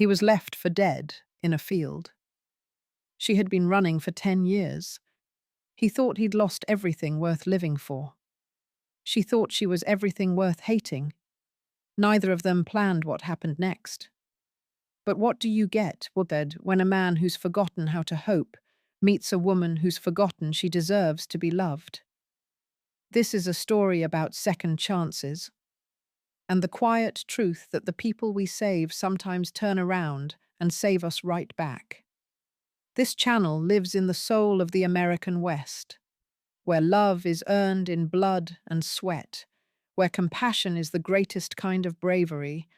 He was left for dead in a field. She had been running for 10 years. He thought he'd lost everything worth living for. She thought she was everything worth hating. Neither of them planned what happened next. But what do you get, Woodbed, when a man who's forgotten how to hope meets a woman who's forgotten she deserves to be loved? This is a story about second chances, and the quiet truth that the people we save sometimes turn around and save us right back. This channel lives in the soul of the American West, where love is earned in blood and sweat, where compassion is the greatest kind of bravery,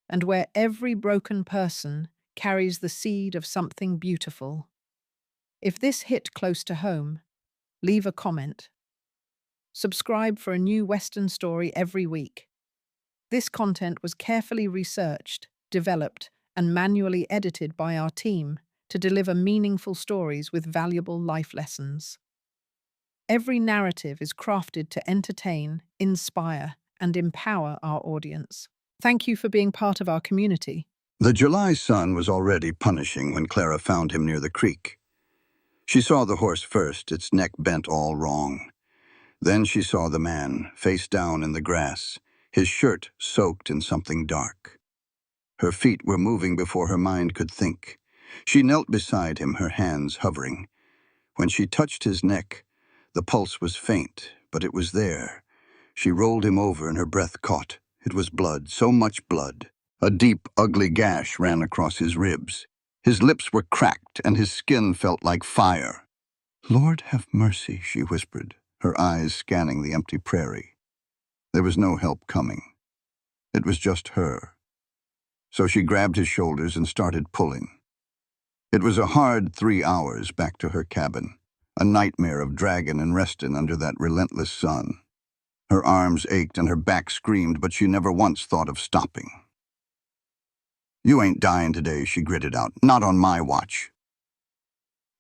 and where every broken person carries the seed of something beautiful. If this hit close to home, leave a comment. Subscribe for a new Western story every week. This content was carefully researched, developed, and manually edited by our team to deliver meaningful stories with valuable life lessons. Every narrative is crafted to entertain, inspire, and empower our audience. Thank you for being part of our community. The July sun was already punishing when Clara found him near the creek. She saw the horse first, its neck bent all wrong. Then she saw the man, face down in the grass, his shirt soaked in something dark. Her feet were moving before her mind could think. She knelt beside him, her hands hovering. When she touched his neck, the pulse was faint, but it was there. She rolled him over and her breath caught. It was blood, so much blood. A deep, ugly gash ran across his ribs. His lips were cracked and his skin felt like fire. "Lord have mercy," she whispered, her eyes scanning the empty prairie. There was no help coming. It was just her. So she grabbed his shoulders and started pulling. It was a hard 3 hours back to her cabin, a nightmare of dragging and resting under that relentless sun. Her arms ached and her back screamed, but she never once thought of stopping. "You ain't dying today," she gritted out. "Not on my watch."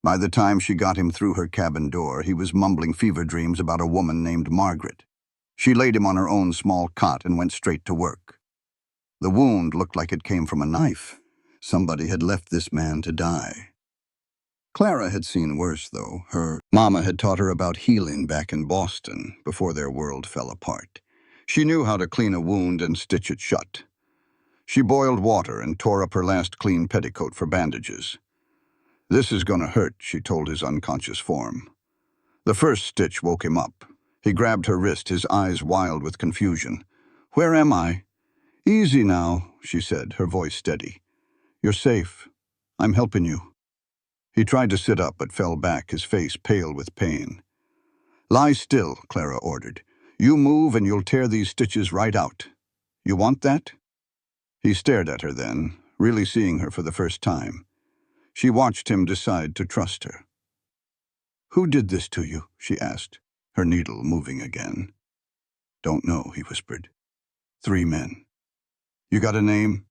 By the time she got him through her cabin door, he was mumbling fever dreams about a woman named Margaret. She laid him on her own small cot and went straight to work. The wound looked like it came from a knife. Somebody had left this man to die. Clara had seen worse, though. Her mama had taught her about healing back in Boston before their world fell apart. She knew how to clean a wound and stitch it shut. She boiled water and tore up her last clean petticoat for bandages. "This is gonna hurt," she told his unconscious form. The first stitch woke him up. He grabbed her wrist, his eyes wild with confusion. "Where am I?" "Easy now," she said, her voice steady. "You're safe. I'm helping you." He tried to sit up but fell back, his face pale with pain. "Lie still," Clara ordered. "You move and you'll tear these stitches right out. You want that?" He stared at her then, really seeing her for the first time. She watched him decide to trust her. "Who did this to you?" she asked, her needle moving again. "Don't know," he whispered. "3 men. You got a name?"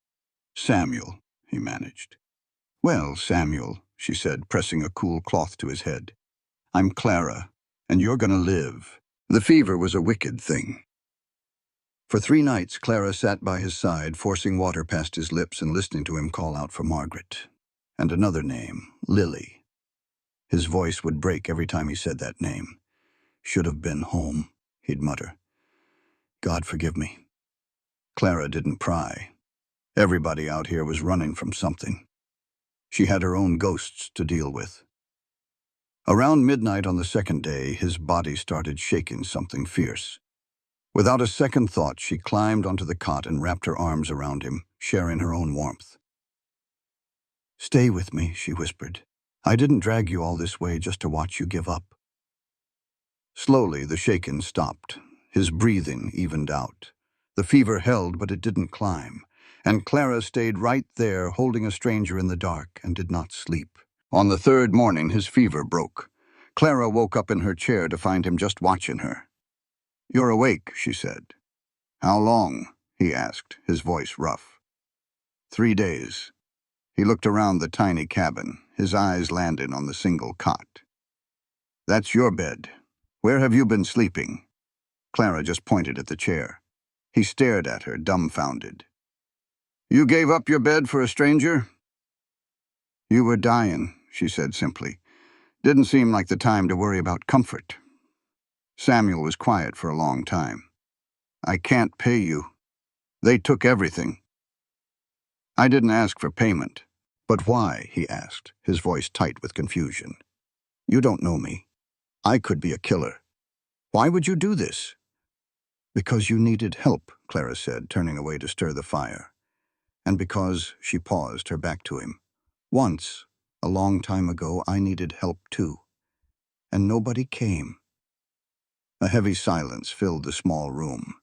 "Samuel," he managed. "Well, Samuel," she said, pressing a cool cloth to his head. "I'm Clara, and you're gonna live." The fever was a wicked thing. For 3 nights, Clara sat by his side, forcing water past his lips and listening to him call out for Margaret. And another name, Lily. His voice would break every time he said that name. "Should have been home," he'd mutter. "God forgive me." Clara didn't pry. Everybody out here was running from something. She had her own ghosts to deal with. Around midnight on the second day, his body started shaking something fierce. Without a second thought, she climbed onto the cot and wrapped her arms around him, sharing her own warmth. "Stay with me," she whispered. "I didn't drag you all this way just to watch you give up." Slowly, the shaking stopped. His breathing evened out. The fever held, but it didn't climb. And Clara stayed right there, holding a stranger in the dark, and did not sleep. On the 3rd morning, his fever broke. Clara woke up in her chair to find him just watching her. "You're awake," she said. "How long?" he asked, his voice rough. 3 days. He looked around the tiny cabin, his eyes landing on the single cot. "That's your bed. Where have you been sleeping?" Clara just pointed at the chair. He stared at her, dumbfounded. You gave up your bed for a stranger? You were dying, she said simply. Didn't seem like the time to worry about comfort. Samuel was quiet for a long time. I can't pay you. They took everything. I didn't ask for payment. But why? He asked, his voice tight with confusion. You don't know me. I could be a killer. Why would you do this? Because you needed help, Clara said, turning away to stir the fire. And because, she paused, her back to him. Once, a long time ago, I needed help too. And nobody came. A heavy silence filled the small room.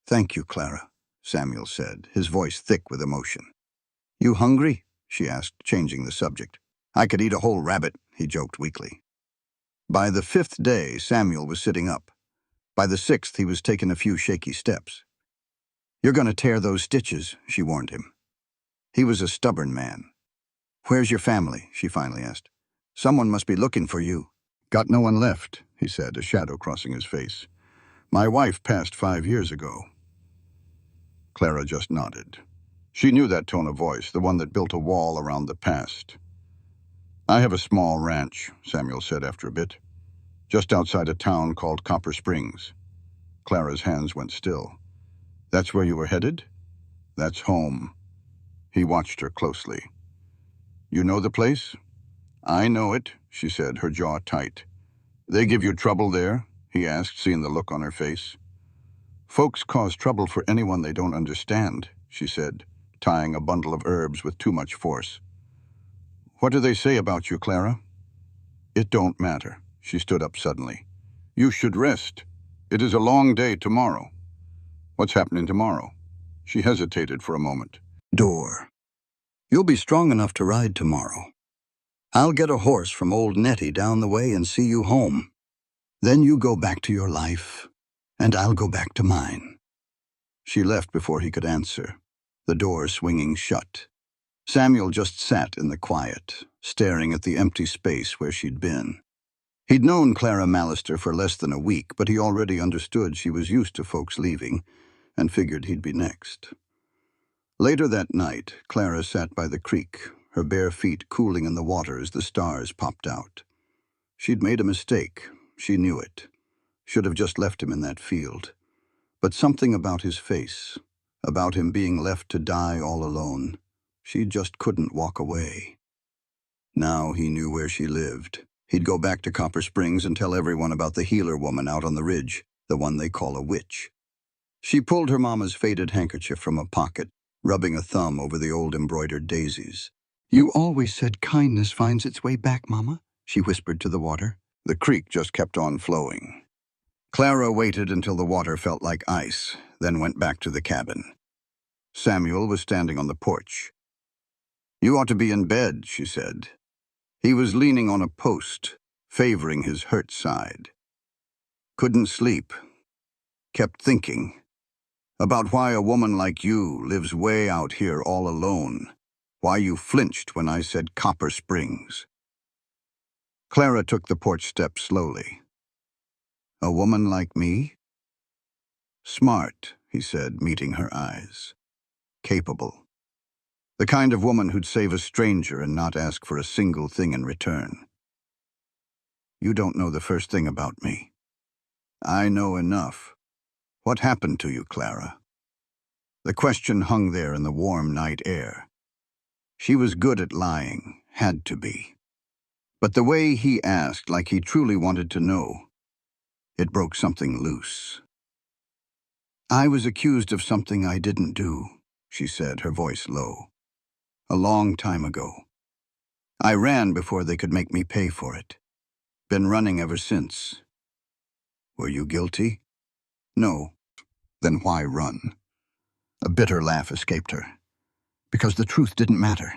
Thank you, Clara, Samuel said, his voice thick with emotion. You hungry? She asked, changing the subject. I could eat a whole rabbit, he joked weakly. By the 5th day, Samuel was sitting up. By the 6th, he was taking a few shaky steps. You're going to tear those stitches, she warned him. He was a stubborn man. Where's your family? She finally asked. Someone must be looking for you. Got no one left, he said, a shadow crossing his face. My wife passed 5 years ago. Clara just nodded. She knew that tone of voice, the one that built a wall around the past. I have a small ranch, Samuel said after a bit, just outside a town called Copper Springs. Clara's hands went still. That's where you were headed? That's home. He watched her closely. You know the place? I know it, she said, her jaw tight. They give you trouble there? He asked, seeing the look on her face. Folks cause trouble for anyone they don't understand, she said, tying a bundle of herbs with too much force. What do they say about you, Clara? It don't matter. She stood up suddenly. You should rest. It is a long day tomorrow. What's happening tomorrow? She hesitated for a moment. Door. You'll be strong enough to ride tomorrow. I'll get a horse from old Nettie down the way and see you home. Then you go back to your life, and I'll go back to mine. She left before he could answer, the door swinging shut. Samuel just sat in the quiet, staring at the empty space where she'd been. He'd known Clara Mallister for less than a week, but he already understood she was used to folks leaving, and figured he'd be next. Later that night, Clara sat by the creek, her bare feet cooling in the water as the stars popped out. She'd made a mistake. She knew it. Should have just left him in that field. But something about his face, about him being left to die all alone, she just couldn't walk away. Now he knew where she lived. He'd go back to Copper Springs and tell everyone about the healer woman out on the ridge, the one they call a witch. She pulled her mama's faded handkerchief from a pocket, rubbing a thumb over the old embroidered daisies. You always said kindness finds its way back, Mama, she whispered to the water. The creek just kept on flowing. Clara waited until the water felt like ice, then went back to the cabin. Samuel was standing on the porch. You ought to be in bed, she said. He was leaning on a post, favoring his hurt side. Couldn't sleep. Kept thinking about why a woman like you lives way out here all alone. Why you flinched when I said Copper Springs. Clara took the porch steps slowly. A woman like me? Smart, he said, meeting her eyes. Capable. The kind of woman who'd save a stranger and not ask for a single thing in return. You don't know the first thing about me. I know enough. What happened to you, Clara? The question hung there in the warm night air. She was good at lying, had to be. But the way he asked, like he truly wanted to know, it broke something loose. I was accused of something I didn't do, she said, her voice low. A long time ago. I ran before they could make me pay for it. Been running ever since. Were you guilty? No. Then why run? A bitter laugh escaped her. Because the truth didn't matter.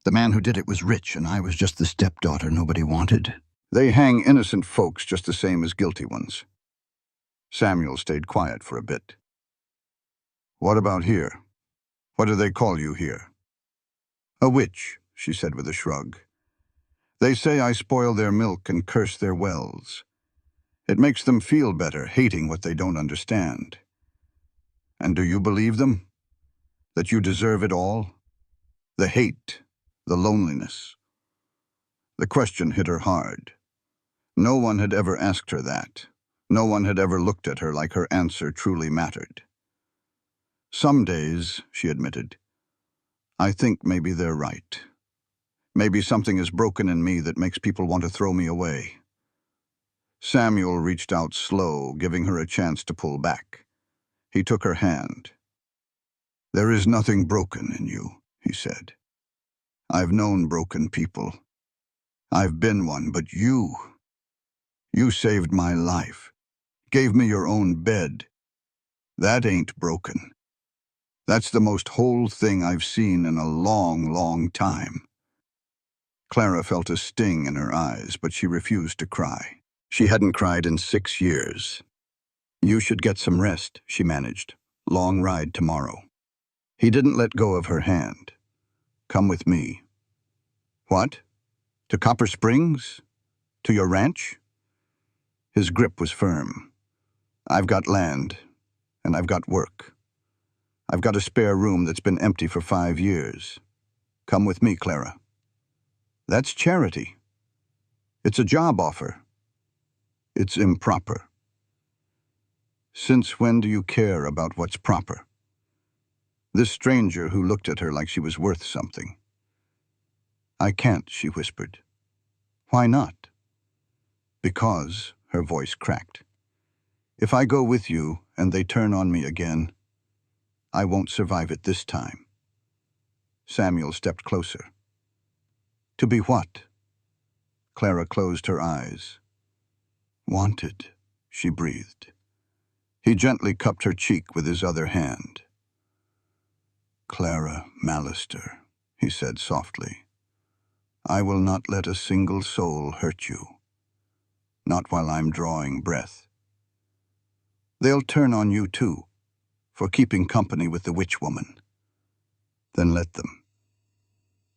The man who did it was rich, and I was just the stepdaughter nobody wanted. They hang innocent folks just the same as guilty ones. Samuel stayed quiet for a bit. What about here? What do they call you here? A witch, she said with a shrug. They say I spoil their milk and curse their wells. It makes them feel better, hating what they don't understand. And do you believe them? That you deserve it all? The hate, the loneliness. The question hit her hard. No one had ever asked her that. No one had ever looked at her like her answer truly mattered. Some days, she admitted, I think maybe they're right. Maybe something is broken in me that makes people want to throw me away. Samuel reached out slow, giving her a chance to pull back. He took her hand. There is nothing broken in you, he said. I've known broken people. I've been one, but you saved my life, gave me your own bed. That ain't broken. That's the most whole thing I've seen in a long, long time. Clara felt a sting in her eyes, but she refused to cry. She hadn't cried in 6 years. You should get some rest, she managed. Long ride tomorrow. He didn't let go of her hand. Come with me. What? To Copper Springs? To your ranch? His grip was firm. I've got land, and I've got work. I've got a spare room that's been empty for 5 years. Come with me, Clara. That's charity. It's a job offer. It's improper. Since when do you care about what's proper? This stranger who looked at her like she was worth something. I can't, she whispered. Why not? Because, her voice cracked. If I go with you and they turn on me again, I won't survive it this time. Samuel stepped closer. To be what? Clara closed her eyes. Wanted, she breathed. He gently cupped her cheek with his other hand. Clara Mallister, he said softly. I will not let a single soul hurt you. Not while I'm drawing breath. They'll turn on you too, for keeping company with the witch woman. Then let them.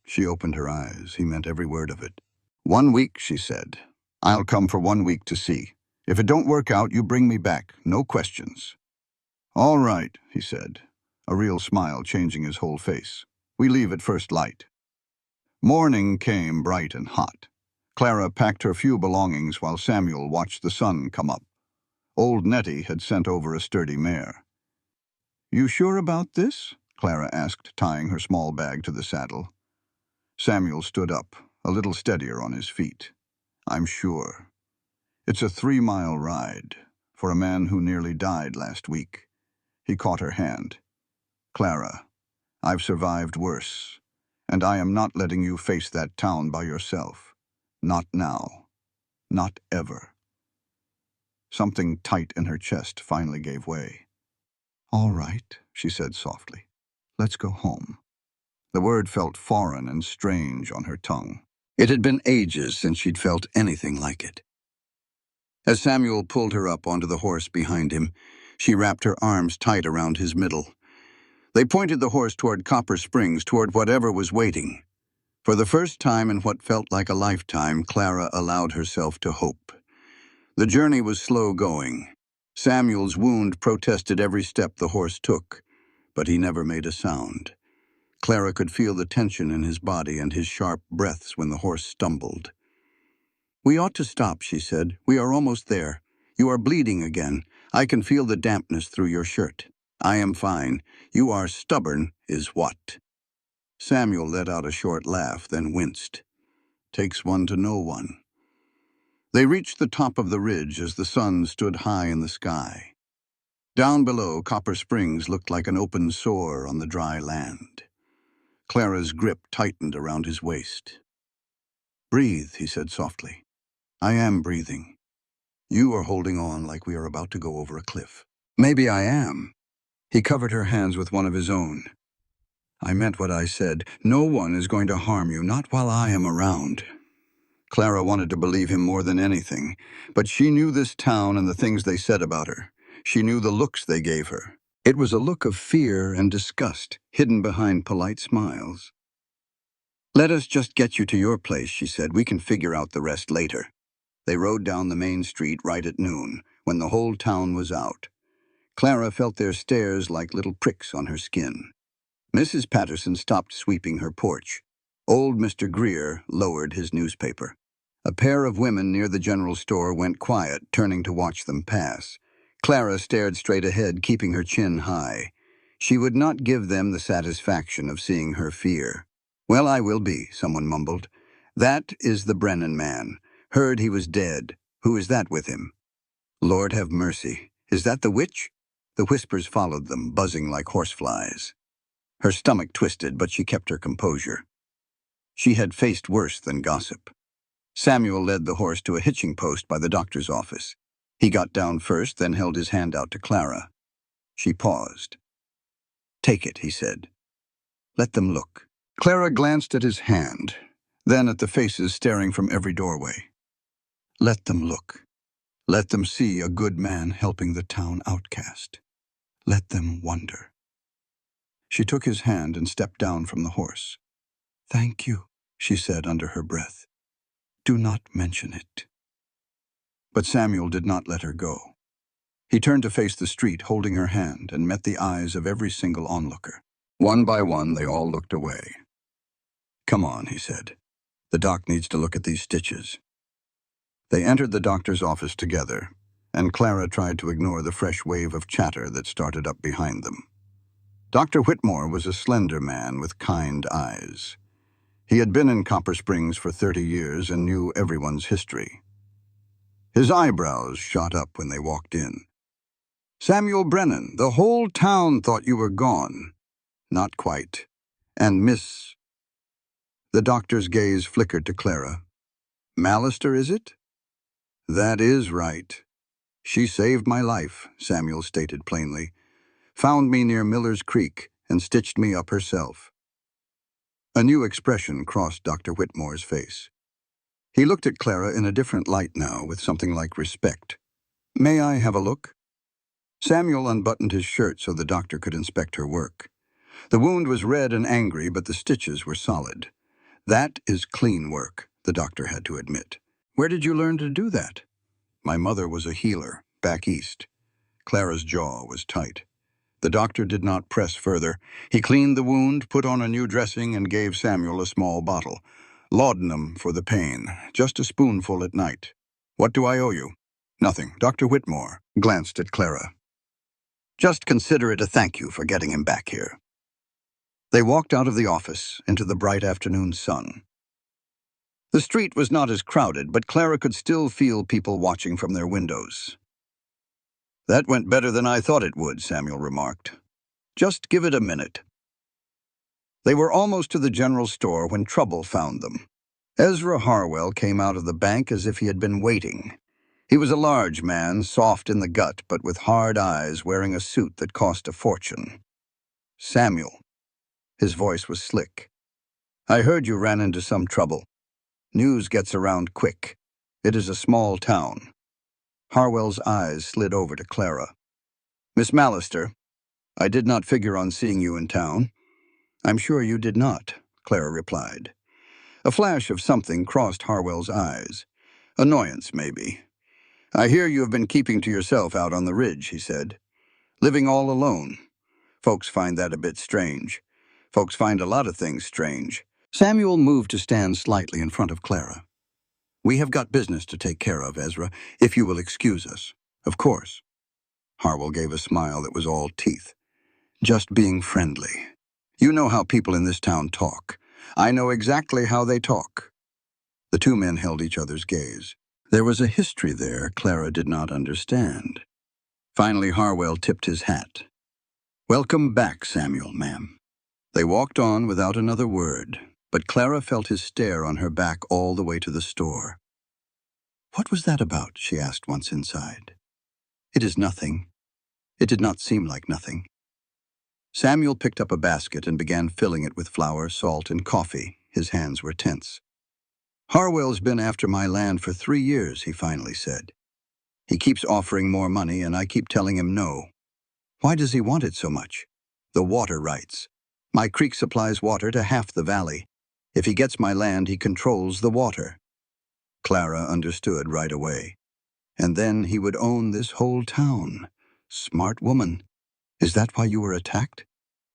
She opened her eyes. He meant every word of it. 1 week, she said. I'll come for 1 week to see. If it don't work out, you bring me back. No questions. All right, he said, a real smile changing his whole face. We leave at first light. Morning came bright and hot. Clara packed her few belongings while Samuel watched the sun come up. Old Nettie had sent over a sturdy mare. You sure about this? Clara asked, tying her small bag to the saddle. Samuel stood up, a little steadier on his feet. I'm sure. It's a 3-mile ride, for a man who nearly died last week. He caught her hand. Clara, I've survived worse, and I am not letting you face that town by yourself. Not now. Not ever. Something tight in her chest finally gave way. All right, she said softly. Let's go home. The word felt foreign and strange on her tongue. It had been ages since she'd felt anything like it. As Samuel pulled her up onto the horse behind him, she wrapped her arms tight around his middle. They pointed the horse toward Copper Springs, toward whatever was waiting. For the first time in what felt like a lifetime, Clara allowed herself to hope. The journey was slow going. Samuel's wound protested every step the horse took, but he never made a sound. Clara could feel the tension in his body and his sharp breaths when the horse stumbled. We ought to stop, she said. We are almost there. You are bleeding again. I can feel the dampness through your shirt. I am fine. You are stubborn, is what? Samuel let out a short laugh, then winced. Takes one to know one. They reached the top of the ridge as the sun stood high in the sky. Down below, Copper Springs looked like an open sore on the dry land. Clara's grip tightened around his waist. Breathe, he said softly. I am breathing. You are holding on like we are about to go over a cliff. Maybe I am. He covered her hands with one of his own. I meant what I said. No one is going to harm you, not while I am around. Clara wanted to believe him more than anything, but she knew this town and the things they said about her. She knew the looks they gave her. It was a look of fear and disgust, hidden behind polite smiles. Let us just get you to your place, she said. We can figure out the rest later. They rode down the main street right at noon, when the whole town was out. Clara felt their stares like little pricks on her skin. Mrs. Patterson stopped sweeping her porch. Old Mr. Greer lowered his newspaper. A pair of women near the general store went quiet, turning to watch them pass. Clara stared straight ahead, keeping her chin high. She would not give them the satisfaction of seeing her fear. "Well, I will be," someone mumbled. "That is the Brennan man. Heard he was dead. Who is that with him?" "Lord have mercy. Is that the witch?" The whispers followed them, buzzing like horseflies. Her stomach twisted, but she kept her composure. She had faced worse than gossip. Samuel led the horse to a hitching post by the doctor's office. He got down first, then held his hand out to Clara. She paused. "Take it," he said. "Let them look." Clara glanced at his hand, then at the faces staring from every doorway. "Let them look. Let them see a good man helping the town outcast. Let them wonder." She took his hand and stepped down from the horse. "Thank you," she said under her breath. "Do not mention it." But Samuel did not let her go. He turned to face the street, holding her hand, and met the eyes of every single onlooker. One by one, they all looked away. "Come on," he said. "The doc needs to look at these stitches." They entered the doctor's office together, and Clara tried to ignore the fresh wave of chatter that started up behind them. Dr. Whitmore was a slender man with kind eyes. He had been in Copper Springs for 30 years and knew everyone's history. His eyebrows shot up when they walked in. "Samuel Brennan, the whole town thought you were gone." "Not quite. And Miss—" The doctor's gaze flickered to Clara. "Mallister, is it?" "That is right. She saved my life," Samuel stated plainly. "Found me near Miller's Creek and stitched me up herself." A new expression crossed Dr. Whitmore's face. He looked at Clara in a different light now, with something like respect. "May I have a look?" Samuel unbuttoned his shirt so the doctor could inspect her work. The wound was red and angry, but the stitches were solid. "That is clean work," the doctor had to admit. "Where did you learn to do that?" "My mother was a healer, back east." Clara's jaw was tight. The doctor did not press further. He cleaned the wound, put on a new dressing, and gave Samuel a small bottle. "Laudanum for the pain, just a spoonful at night. What do I owe you?" "Nothing." Dr. Whitmore glanced at Clara. "Just consider it a thank you for getting him back here." They walked out of the office into the bright afternoon sun. The street was not as crowded, but Clara could still feel people watching from their windows. "That went better than I thought it would," Samuel remarked. "Just give it a minute." They were almost to the general store when trouble found them. Ezra Harwell came out of the bank as if he had been waiting. He was a large man, soft in the gut, but with hard eyes, wearing a suit that cost a fortune. "Samuel." His voice was slick. "I heard you ran into some trouble. News gets around quick. It is a small town." Harwell's eyes slid over to Clara. "Miss Mallister, I did not figure on seeing you in town." "I'm sure you did not," Clara replied. A flash of something crossed Harwell's eyes. "Annoyance, maybe." "I hear you have been keeping to yourself out on the ridge," he said. "Living all alone. Folks find that a bit strange. Folks find a lot of things strange." Samuel moved to stand slightly in front of Clara. "We have got business to take care of, Ezra, if you will excuse us." "Of course." Harwell gave a smile that was all teeth. "Just being friendly. You know how people in this town talk. I know exactly how they talk." The two men held each other's gaze. There was a history there Clara did not understand. Finally, Harwell tipped his hat. "Welcome back, Samuel, ma'am." They walked on without another word, but Clara felt his stare on her back all the way to the store. "What was that about?" she asked once inside. "It is nothing." It did not seem like nothing. Samuel picked up a basket and began filling it with flour, salt, and coffee. His hands were tense. "Harwell's been after my land for 3 years," he finally said. "He keeps offering more money, and I keep telling him no." "Why does he want it so much?" "The water rights. My creek supplies water to half the valley. If he gets my land, he controls the water." Clara understood right away. "And then he would own this whole town. Smart woman. Is that why you were attacked?"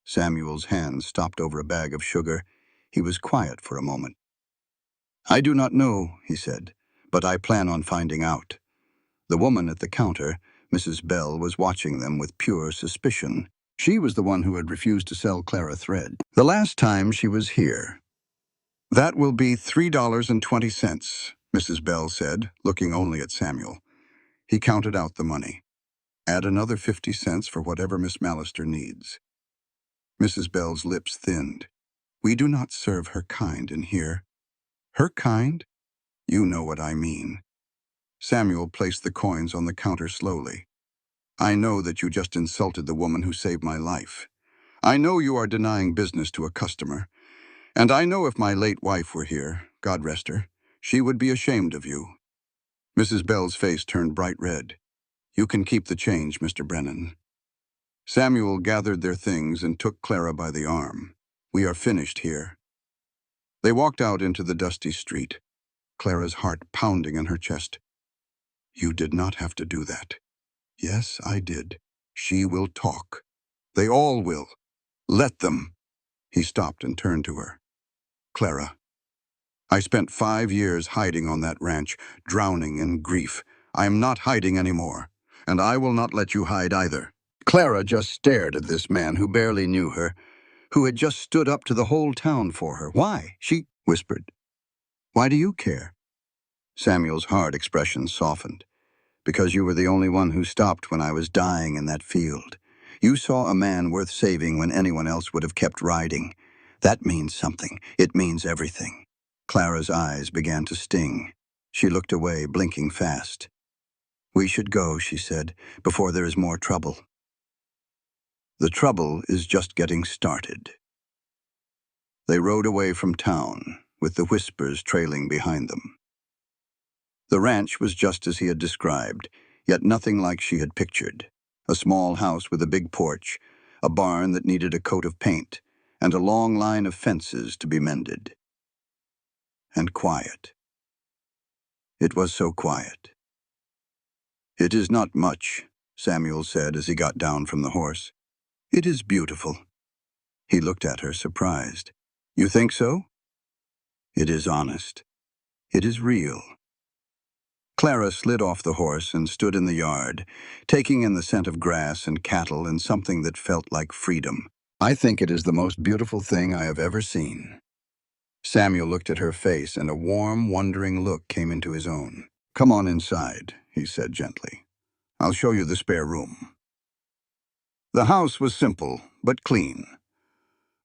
Samuel's hand stopped over a bag of sugar. He was quiet for a moment. "I do not know," he said, "but I plan on finding out." The woman at the counter, Mrs. Bell, was watching them with pure suspicion. She was the one who had refused to sell Clara thread. "The last time she was here." "That will be $3.20, Mrs. Bell said, looking only at Samuel. He counted out the money. "Add another 50 cents for whatever Miss Mallister needs." Mrs. Bell's lips thinned. "We do not serve her kind in here." "Her kind?" "You know what I mean." Samuel placed the coins on the counter slowly. "I know that you just insulted the woman who saved my life. I know you are denying business to a customer. And I know if my late wife were here, God rest her, she would be ashamed of you." Mrs. Bell's face turned bright red. "You can keep the change, Mr. Brennan." Samuel gathered their things and took Clara by the arm. "We are finished here." They walked out into the dusty street, Clara's heart pounding in her chest. "You did not have to do that." "Yes, I did. She will talk. They all will. Let them." He stopped and turned to her. "Clara, I spent 5 years hiding on that ranch, drowning in grief. I am not hiding anymore, and I will not let you hide either." Clara just stared at this man who barely knew her, who had just stood up to the whole town for her. "Why?" she whispered. "Why do you care?" Samuel's hard expression softened. "Because you were the only one who stopped when I was dying in that field. You saw a man worth saving when anyone else would have kept riding. That means something. It means everything." Clara's eyes began to sting. She looked away, blinking fast. "We should go," she said, "before there is more trouble." "The trouble is just getting started." They rode away from town, with the whispers trailing behind them. The ranch was just as he had described, yet nothing like she had pictured. A small house with a big porch, a barn that needed a coat of paint, and a long line of fences to be mended. And quiet. It was so quiet. "It is not much," Samuel said as he got down from the horse. "It is beautiful." He looked at her, surprised. "You think so?" "It is honest. It is real." Clara slid off the horse and stood in the yard, taking in the scent of grass and cattle and something that felt like freedom. "I think it is the most beautiful thing I have ever seen." Samuel looked at her face, and a warm, wondering look came into his own. "Come on inside," he said gently. "I'll show you the spare room." The house was simple, but clean.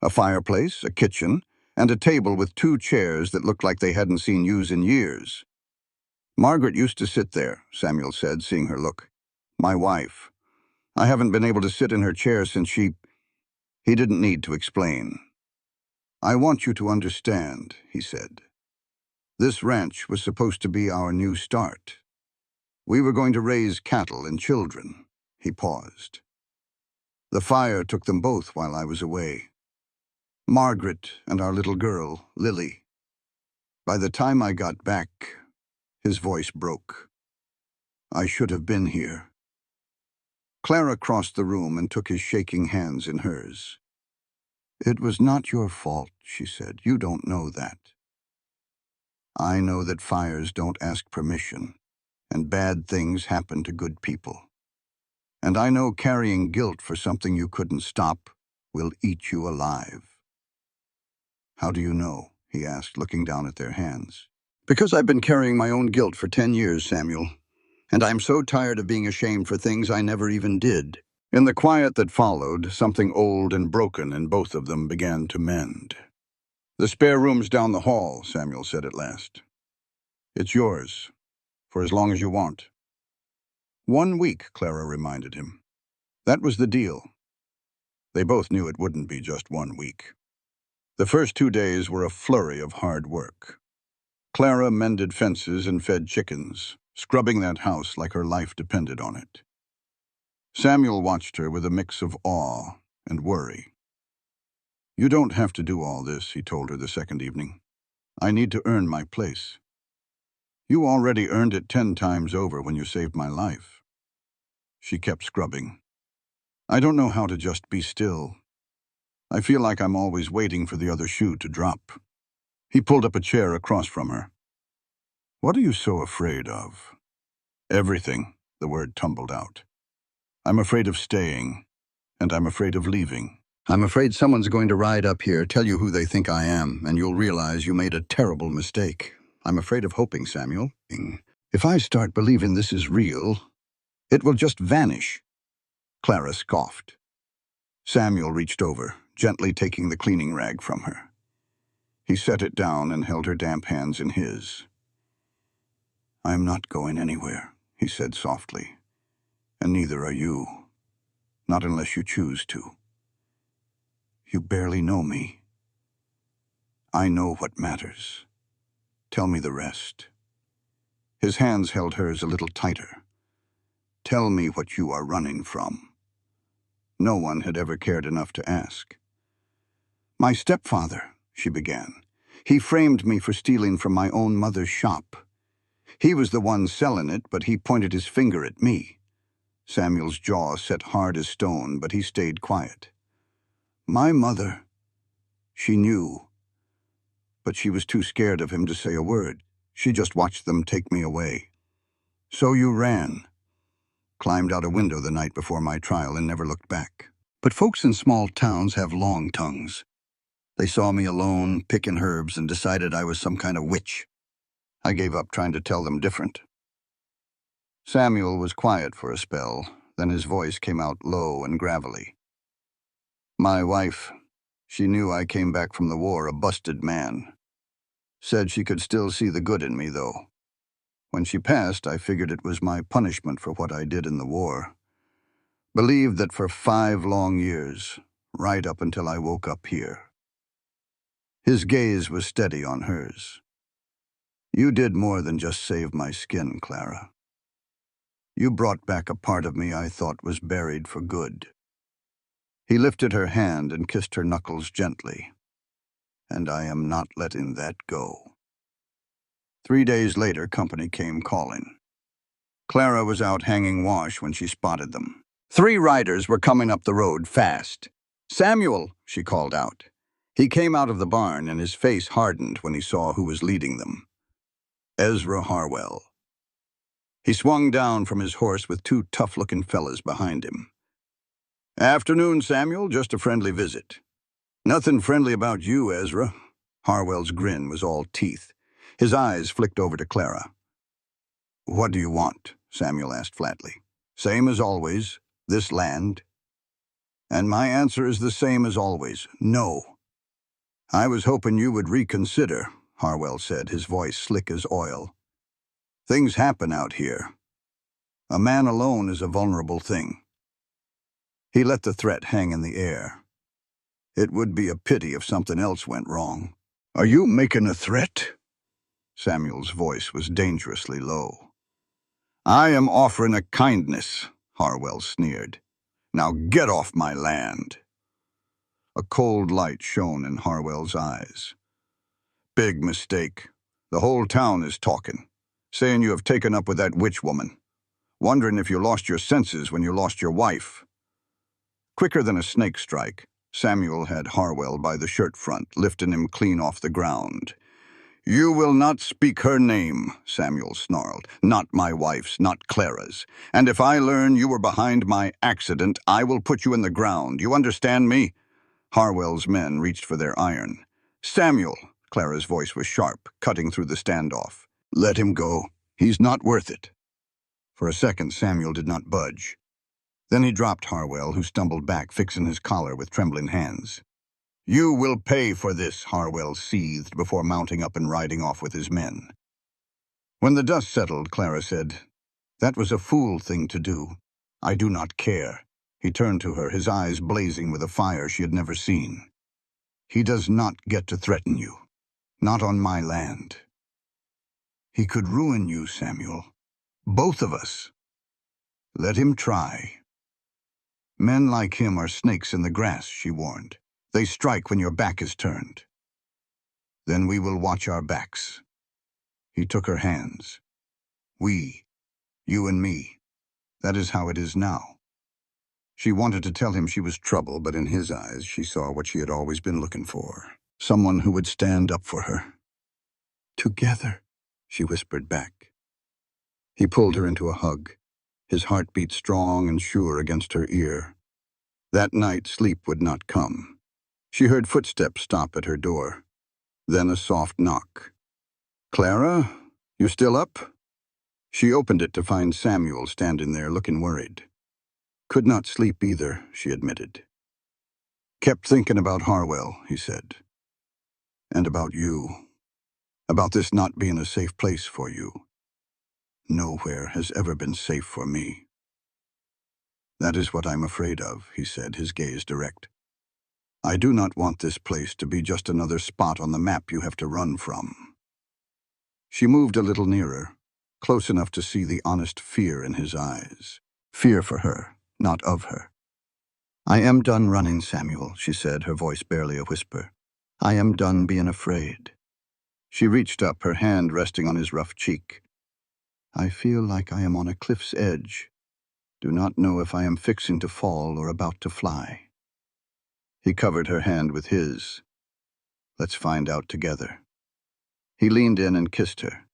A fireplace, a kitchen, and a table with 2 chairs that looked like they hadn't seen use in years. "Margaret used to sit there," Samuel said, seeing her look. "My wife. I haven't been able to sit in her chair since she—" He didn't need to explain. "I want you to understand," he said. "This ranch was supposed to be our new start. We were going to raise cattle and children." He paused. "The fire took them both while I was away. Margaret and our little girl, Lily. By the time I got back," his voice broke. "I should have been here." Clara crossed the room and took his shaking hands in hers. "It was not your fault," she said. "You don't know that. I know that fires don't ask permission, and bad things happen to good people. And I know carrying guilt for something you couldn't stop will eat you alive." "How do you know?" he asked, looking down at their hands. "Because I've been carrying my own guilt for 10 years, Samuel. And I'm so tired of being ashamed for things I never even did." In the quiet that followed, something old and broken in both of them began to mend. "The spare room's down the hall," Samuel said at last. "It's yours, for as long as you want." 1 week, Clara reminded him. That was the deal. They both knew it wouldn't be just 1 week. The first 2 days were a flurry of hard work. Clara mended fences and fed chickens, scrubbing that house like her life depended on it. Samuel watched her with a mix of awe and worry. "You don't have to do all this," he told her the second evening. "I need to earn my place." "You already earned it 10 times over when you saved my life." She kept scrubbing. "I don't know how to just be still." I feel like I'm always waiting for the other shoe to drop. He pulled up a chair across from her. What are you so afraid of? Everything, the word tumbled out. I'm afraid of staying, and I'm afraid of leaving. I'm afraid someone's going to ride up here, tell you who they think I am, and you'll realize you made a terrible mistake. I'm afraid of hoping, Samuel. If I start believing this is real, it will just vanish. Clara scoffed. Samuel reached over, gently taking the cleaning rag from her. He set it down and held her damp hands in his. I'm not going anywhere, he said softly, and neither are you. Not unless you choose to. You barely know me. I know what matters. Tell me the rest. His hands held hers a little tighter. Tell me what you are running from. No one had ever cared enough to ask. My stepfather, she began. He framed me for stealing from my own mother's shop. He was the one selling it, but he pointed his finger at me. Samuel's jaw set hard as stone, but he stayed quiet. My mother, she knew, but she was too scared of him to say a word. She just watched them take me away. So you ran. Climbed out a window the night before my trial and never looked back. But folks in small towns have long tongues. They saw me alone, picking herbs, and decided I was some kind of witch. I gave up trying to tell them different. Samuel was quiet for a spell, then his voice came out low and gravelly. My wife, she knew I came back from the war a busted man. Said she could still see the good in me, though. When she passed, I figured it was my punishment for what I did in the war. Believed that for 5 long years, right up until I woke up here. His gaze was steady on hers. You did more than just save my skin, Clara. You brought back a part of me I thought was buried for good. He lifted her hand and kissed her knuckles gently. And I am not letting that go. 3 days later, company came calling. Clara was out hanging wash when she spotted them. 3 riders were coming up the road fast. Samuel, she called out. He came out of the barn and his face hardened when he saw who was leading them. Ezra Harwell. He swung down from his horse with 2 tough-looking fellas behind him. Afternoon, Samuel, just a friendly visit. Nothing friendly about you, Ezra. Harwell's grin was all teeth. His eyes flicked over to Clara. What do you want? Samuel asked flatly. Same as always, this land. And my answer is the same as always, no. I was hoping you would reconsider, Harwell said, his voice slick as oil. Things happen out here. A man alone is a vulnerable thing. He let the threat hang in the air. It would be a pity if something else went wrong. Are you making a threat? Samuel's voice was dangerously low. I am offering a kindness, Harwell sneered. Now get off my land. A cold light shone in Harwell's eyes. Big mistake. The whole town is talking, saying you have taken up with that witch woman, wondering if you lost your senses when you lost your wife. Quicker than a snake strike, Samuel had Harwell by the shirt front, lifting him clean off the ground. You will not speak her name, Samuel snarled. Not my wife's, not Clara's. And if I learn you were behind my accident, I will put you in the ground. You understand me? Harwell's men reached for their iron. Samuel, Clara's voice was sharp, cutting through the standoff. Let him go. He's not worth it. For a second, Samuel did not budge. Then he dropped Harwell, who stumbled back, fixing his collar with trembling hands. You will pay for this, Harwell seethed before mounting up and riding off with his men. When the dust settled, Clara said, That was a fool thing to do. I do not care. He turned to her, his eyes blazing with a fire she had never seen. He does not get to threaten you. Not on my land. He could ruin you, Samuel. Both of us. Let him try. Men like him are snakes in the grass, she warned. They strike when your back is turned. Then we will watch our backs. He took her hands. We, you and me. That is how it is now. She wanted to tell him she was trouble, but in his eyes she saw what she had always been looking for. Someone who would stand up for her. Together, she whispered back. He pulled her into a hug, his heartbeat strong and sure against her ear. That night, sleep would not come. She heard footsteps stop at her door, then a soft knock. "Clara, you still up?" She opened it to find Samuel standing there looking worried. "Could not sleep either," she admitted. "Kept thinking about Harwell," he said. "And about you. About this not being a safe place for you. Nowhere has ever been safe for me." "That is what I'm afraid of," he said, his gaze direct. "I do not want this place to be just another spot on the map you have to run from." She moved a little nearer, close enough to see the honest fear in his eyes. Fear for her, not of her. "I am done running, Samuel," she said, her voice barely a whisper. "I am done being afraid." She reached up, her hand resting on his rough cheek. "I feel like I am on a cliff's edge. Do not know if I am fixing to fall or about to fly." He covered her hand with his. "Let's find out together." He leaned in and kissed her.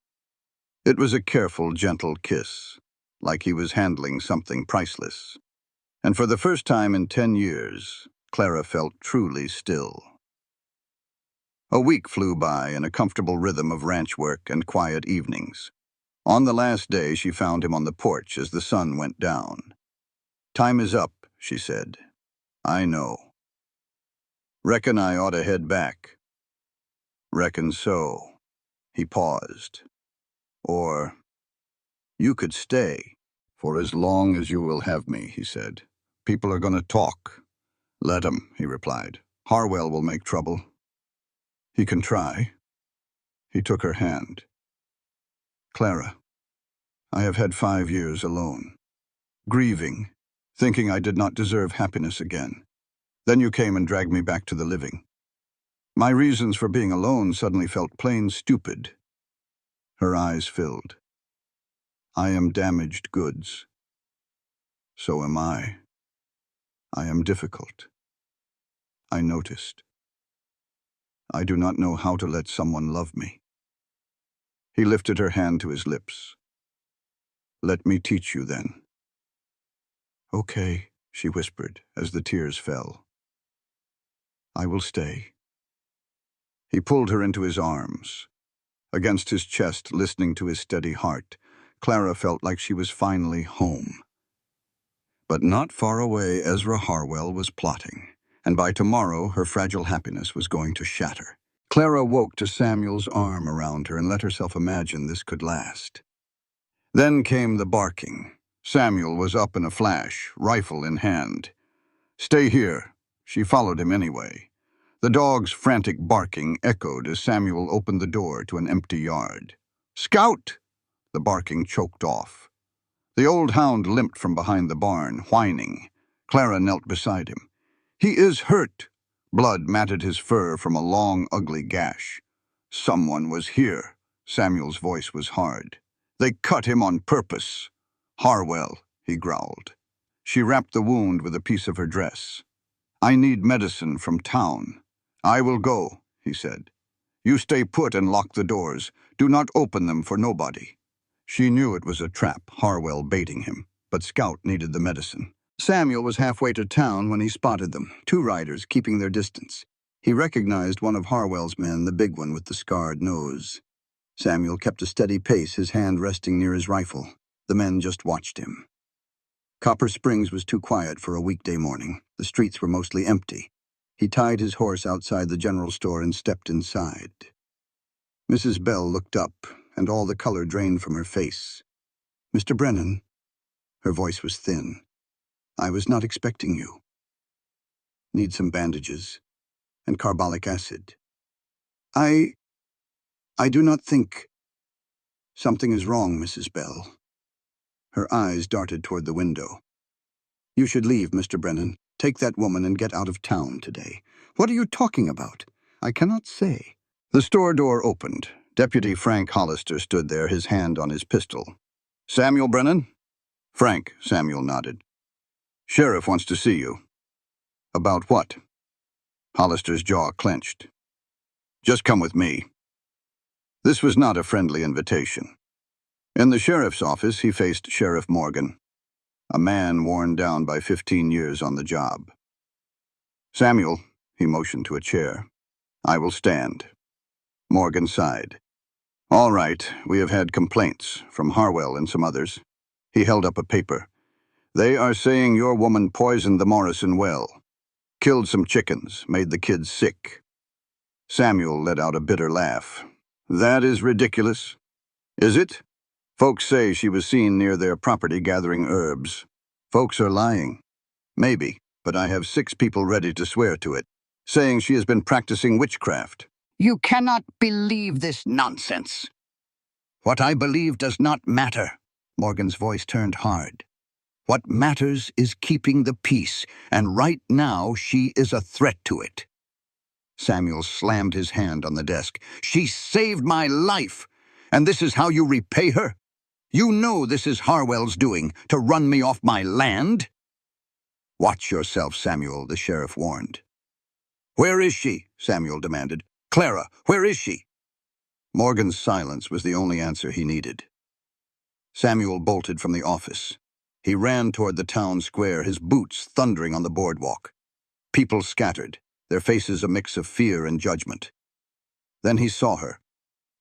It was a careful, gentle kiss, like he was handling something priceless. And for the first time in 10 years, Clara felt truly still. A week flew by in a comfortable rhythm of ranch work and quiet evenings. On the last day, she found him on the porch as the sun went down. "Time is up," she said. "I know. Reckon I ought to head back." "Reckon so." He paused. "Or you could stay." "For as long as you will have me," he said. "People are going to talk." "Let 'em," he replied. "Harwell will make trouble." "He can try." He took her hand. "Clara, I have had 5 years alone, grieving, thinking I did not deserve happiness again. Then you came and dragged me back to the living. My reasons for being alone suddenly felt plain stupid." Her eyes filled. "I am damaged goods. So am I. I am difficult. I noticed. I do not know how to let someone love me." He lifted her hand to his lips. "Let me teach you then." "Okay," she whispered as the tears fell. "I will stay." He pulled her into his arms. Against his chest, listening to his steady heart, Clara felt like she was finally home. But not far away, Ezra Harwell was plotting, and by tomorrow her fragile happiness was going to shatter. Clara woke to Samuel's arm around her and let herself imagine this could last. Then came the barking. Samuel was up in a flash, rifle in hand. "Stay here." She followed him anyway. The dog's frantic barking echoed as Samuel opened the door to an empty yard. "Scout!" The barking choked off. The old hound limped from behind the barn, whining. Clara knelt beside him. "He is hurt." Blood matted his fur from a long, ugly gash. "Someone was here." Samuel's voice was hard. "They cut him on purpose." "Harwell," he growled. She wrapped the wound with a piece of her dress. "I need medicine from town." "I will go," he said. "You stay put and lock the doors. Do not open them for nobody." She knew it was a trap, Harwell baiting him, but Scout needed the medicine. Samuel was halfway to town when he spotted them, 2 riders keeping their distance. He recognized one of Harwell's men, the big one with the scarred nose. Samuel kept a steady pace, his hand resting near his rifle. The men just watched him. Copper Springs was too quiet for a weekday morning. The streets were mostly empty. He tied his horse outside the general store and stepped inside. Mrs. Bell looked up, and all the color drained from her face. "Mr. Brennan." Her voice was thin. "I was not expecting you. Need some bandages and carbolic acid." I do not think." "Something is wrong, Mrs. Bell." Her eyes darted toward the window. "You should leave, Mr. Brennan. Take that woman and get out of town today." "What are you talking about?" "I cannot say." The store door opened. Deputy Frank Hollister stood there, his hand on his pistol. "Samuel Brennan?" "Frank," Samuel nodded. Sheriff wants to see you. About what? Hollister's jaw clenched. Just come with me. This was not a friendly invitation. In the sheriff's office, he faced Sheriff Morgan, a man worn down by 15 years on the job. Samuel, he motioned to a chair. I will stand. Morgan sighed. All right, we have had complaints from Harwell and some others. He held up a paper. They are saying your woman poisoned the Morrison well, killed some chickens, made the kids sick. Samuel let out a bitter laugh. That is ridiculous. Is it? Folks say she was seen near their property gathering herbs. Folks are lying. Maybe, but I have 6 people ready to swear to it, saying she has been practicing witchcraft. You cannot believe this nonsense. What I believe does not matter. Morgan's voice turned hard. What matters is keeping the peace, and right now she is a threat to it. Samuel slammed his hand on the desk. She saved my life, and this is how you repay her? You know this is Harwell's doing, to run me off my land? Watch yourself, Samuel, the sheriff warned. Where is she? Samuel demanded. Clara, where is she? Morgan's silence was the only answer he needed. Samuel bolted from the office. He ran toward the town square, his boots thundering on the boardwalk. People scattered, their faces a mix of fear and judgment. Then he saw her.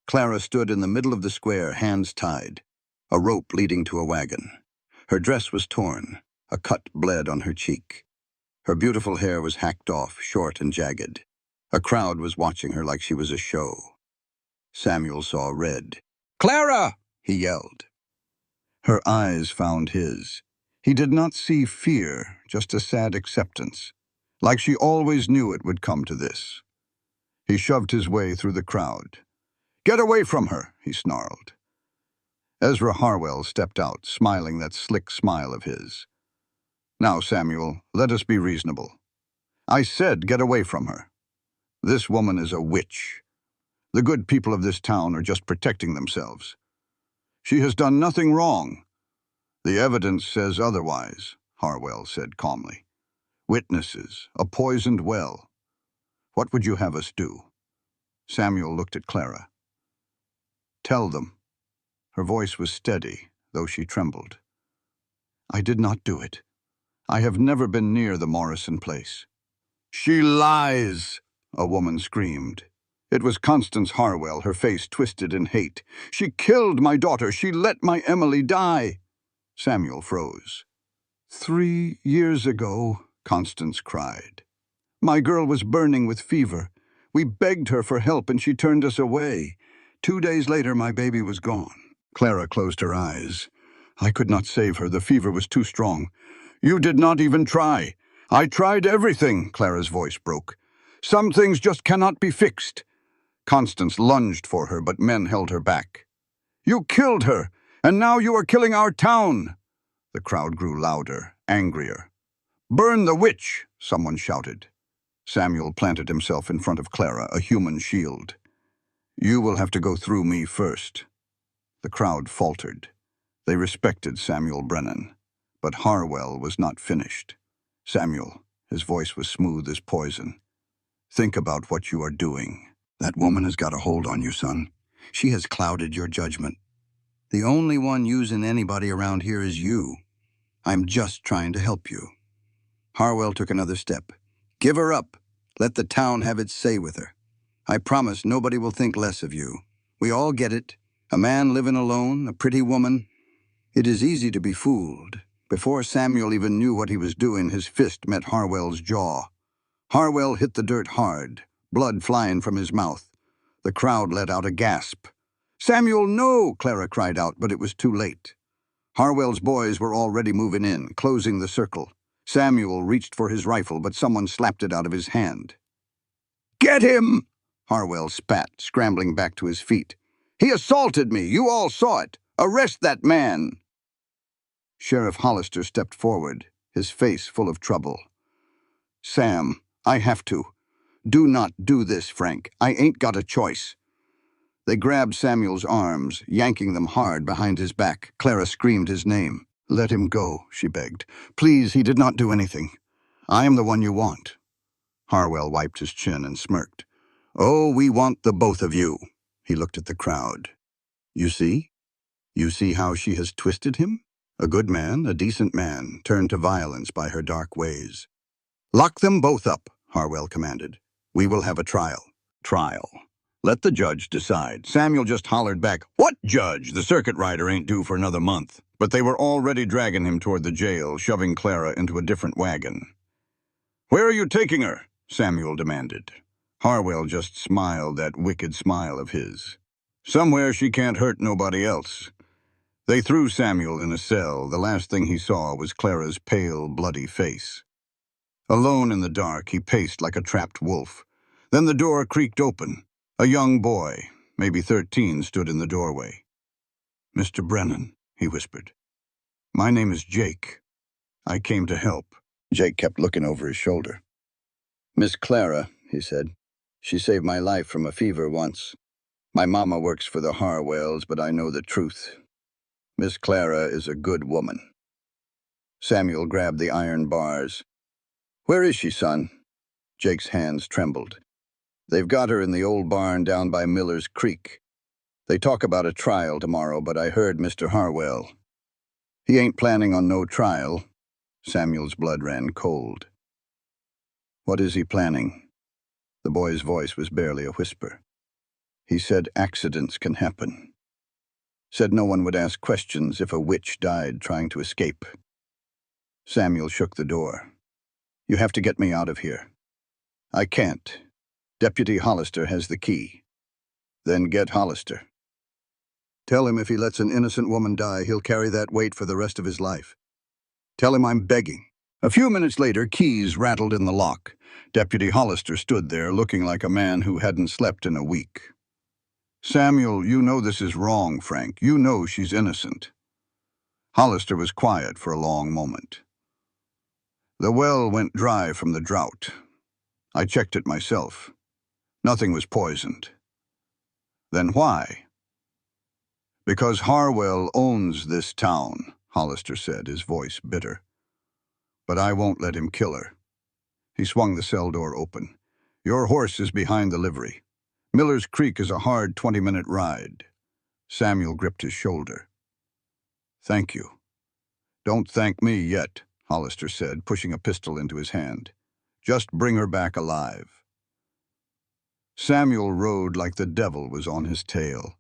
Clara stood in the middle of the square, hands tied, a rope leading to a wagon. Her dress was torn, a cut bled on her cheek. Her beautiful hair was hacked off, short and jagged. A crowd was watching her like she was a show. Samuel saw red. Clara! He yelled. Her eyes found his. He did not see fear, just a sad acceptance, like she always knew it would come to this. He shoved his way through the crowd. Get away from her, he snarled. Ezra Harwell stepped out, smiling that slick smile of his. Now, Samuel, let us be reasonable. I said get away from her. This woman is a witch. The good people of this town are just protecting themselves. She has done nothing wrong. The evidence says otherwise, Harwell said calmly. Witnesses, a poisoned well. What would you have us do? Samuel looked at Clara. Tell them. Her voice was steady, though she trembled. I did not do it. I have never been near the Morrison place. She lies, a woman screamed. It was Constance Harwell, her face twisted in hate. She killed my daughter. She let my Emily die. Samuel froze. 3 years ago, Constance cried. My girl was burning with fever. We begged her for help and she turned us away. 2 days later, my baby was gone. Clara closed her eyes. I could not save her. The fever was too strong. You did not even try. I tried everything, Clara's voice broke. Some things just cannot be fixed. Constance lunged for her, but men held her back. You killed her, and now you are killing our town. The crowd grew louder, angrier. Burn the witch, someone shouted. Samuel planted himself in front of Clara, a human shield. You will have to go through me first. The crowd faltered. They respected Samuel Brennan, but Harwell was not finished. Samuel, his voice was smooth as poison. Think about what you are doing. That woman has got a hold on you, son. She has clouded your judgment. The only one using anybody around here is you. I'm just trying to help you. Harwell took another step. Give her up. Let the town have its say with her. I promise nobody will think less of you. We all get it. A man living alone, a pretty woman. It is easy to be fooled. Before Samuel even knew what he was doing, his fist met Harwell's jaw. Harwell hit the dirt hard, blood flying from his mouth. The crowd let out a gasp. Samuel, no! Clara cried out, but it was too late. Harwell's boys were already moving in, closing the circle. Samuel reached for his rifle, but someone slapped it out of his hand. Get him! Harwell spat, scrambling back to his feet. He assaulted me. You all saw it. Arrest that man. Sheriff Hollister stepped forward, his face full of trouble. Sam, I have to. Do not do this, Frank. I ain't got a choice. They grabbed Samuel's arms, yanking them hard behind his back. Clara screamed his name. Let him go, she begged. Please, he did not do anything. I am the one you want. Harwell wiped his chin and smirked. Oh, we want the both of you. He looked at the crowd. You see? You see how she has twisted him? A good man, a decent man, turned to violence by her dark ways. Lock them both up, Harwell commanded. We will have a trial. Trial. Let the judge decide. Samuel just hollered back, What judge? The circuit rider ain't due for another month. But they were already dragging him toward the jail, shoving Clara into a different wagon. Where are you taking her? Samuel demanded. Harwell just smiled that wicked smile of his. Somewhere she can't hurt nobody else. They threw Samuel in a cell. The last thing he saw was Clara's pale, bloody face. Alone in the dark, he paced like a trapped wolf. Then the door creaked open. A young boy, maybe 13, stood in the doorway. Mr. Brennan, he whispered. My name is Jake. I came to help. Jake kept looking over his shoulder. Miss Clara, he said. She saved my life from a fever once. My mama works for the Harwells, but I know the truth. Miss Clara is a good woman. Samuel grabbed the iron bars. Where is she, son? Jake's hands trembled. They've got her in the old barn down by Miller's Creek. They talk about a trial tomorrow, but I heard Mr. Harwell. He ain't planning on no trial. Samuel's blood ran cold. What is he planning? The boy's voice was barely a whisper. He said accidents can happen. Said no one would ask questions if a witch died trying to escape. Samuel shook the door. You have to get me out of here. I can't. Deputy Hollister has the key. Then get Hollister. Tell him if he lets an innocent woman die, he'll carry that weight for the rest of his life. Tell him I'm begging. A few minutes later, keys rattled in the lock. Deputy Hollister stood there, looking like a man who hadn't slept in a week. Samuel, you know this is wrong, Frank. You know she's innocent. Hollister was quiet for a long moment. The well went dry from the drought. I checked it myself. Nothing was poisoned. Then why? Because Harwell owns this town, Hollister said, his voice bitter. But I won't let him kill her. He swung the cell door open. Your horse is behind the livery. Miller's Creek is a hard 20-minute ride. Samuel gripped his shoulder. Thank you. Don't thank me yet, Hollister said, pushing a pistol into his hand. Just bring her back alive. Samuel rode like the devil was on his tail.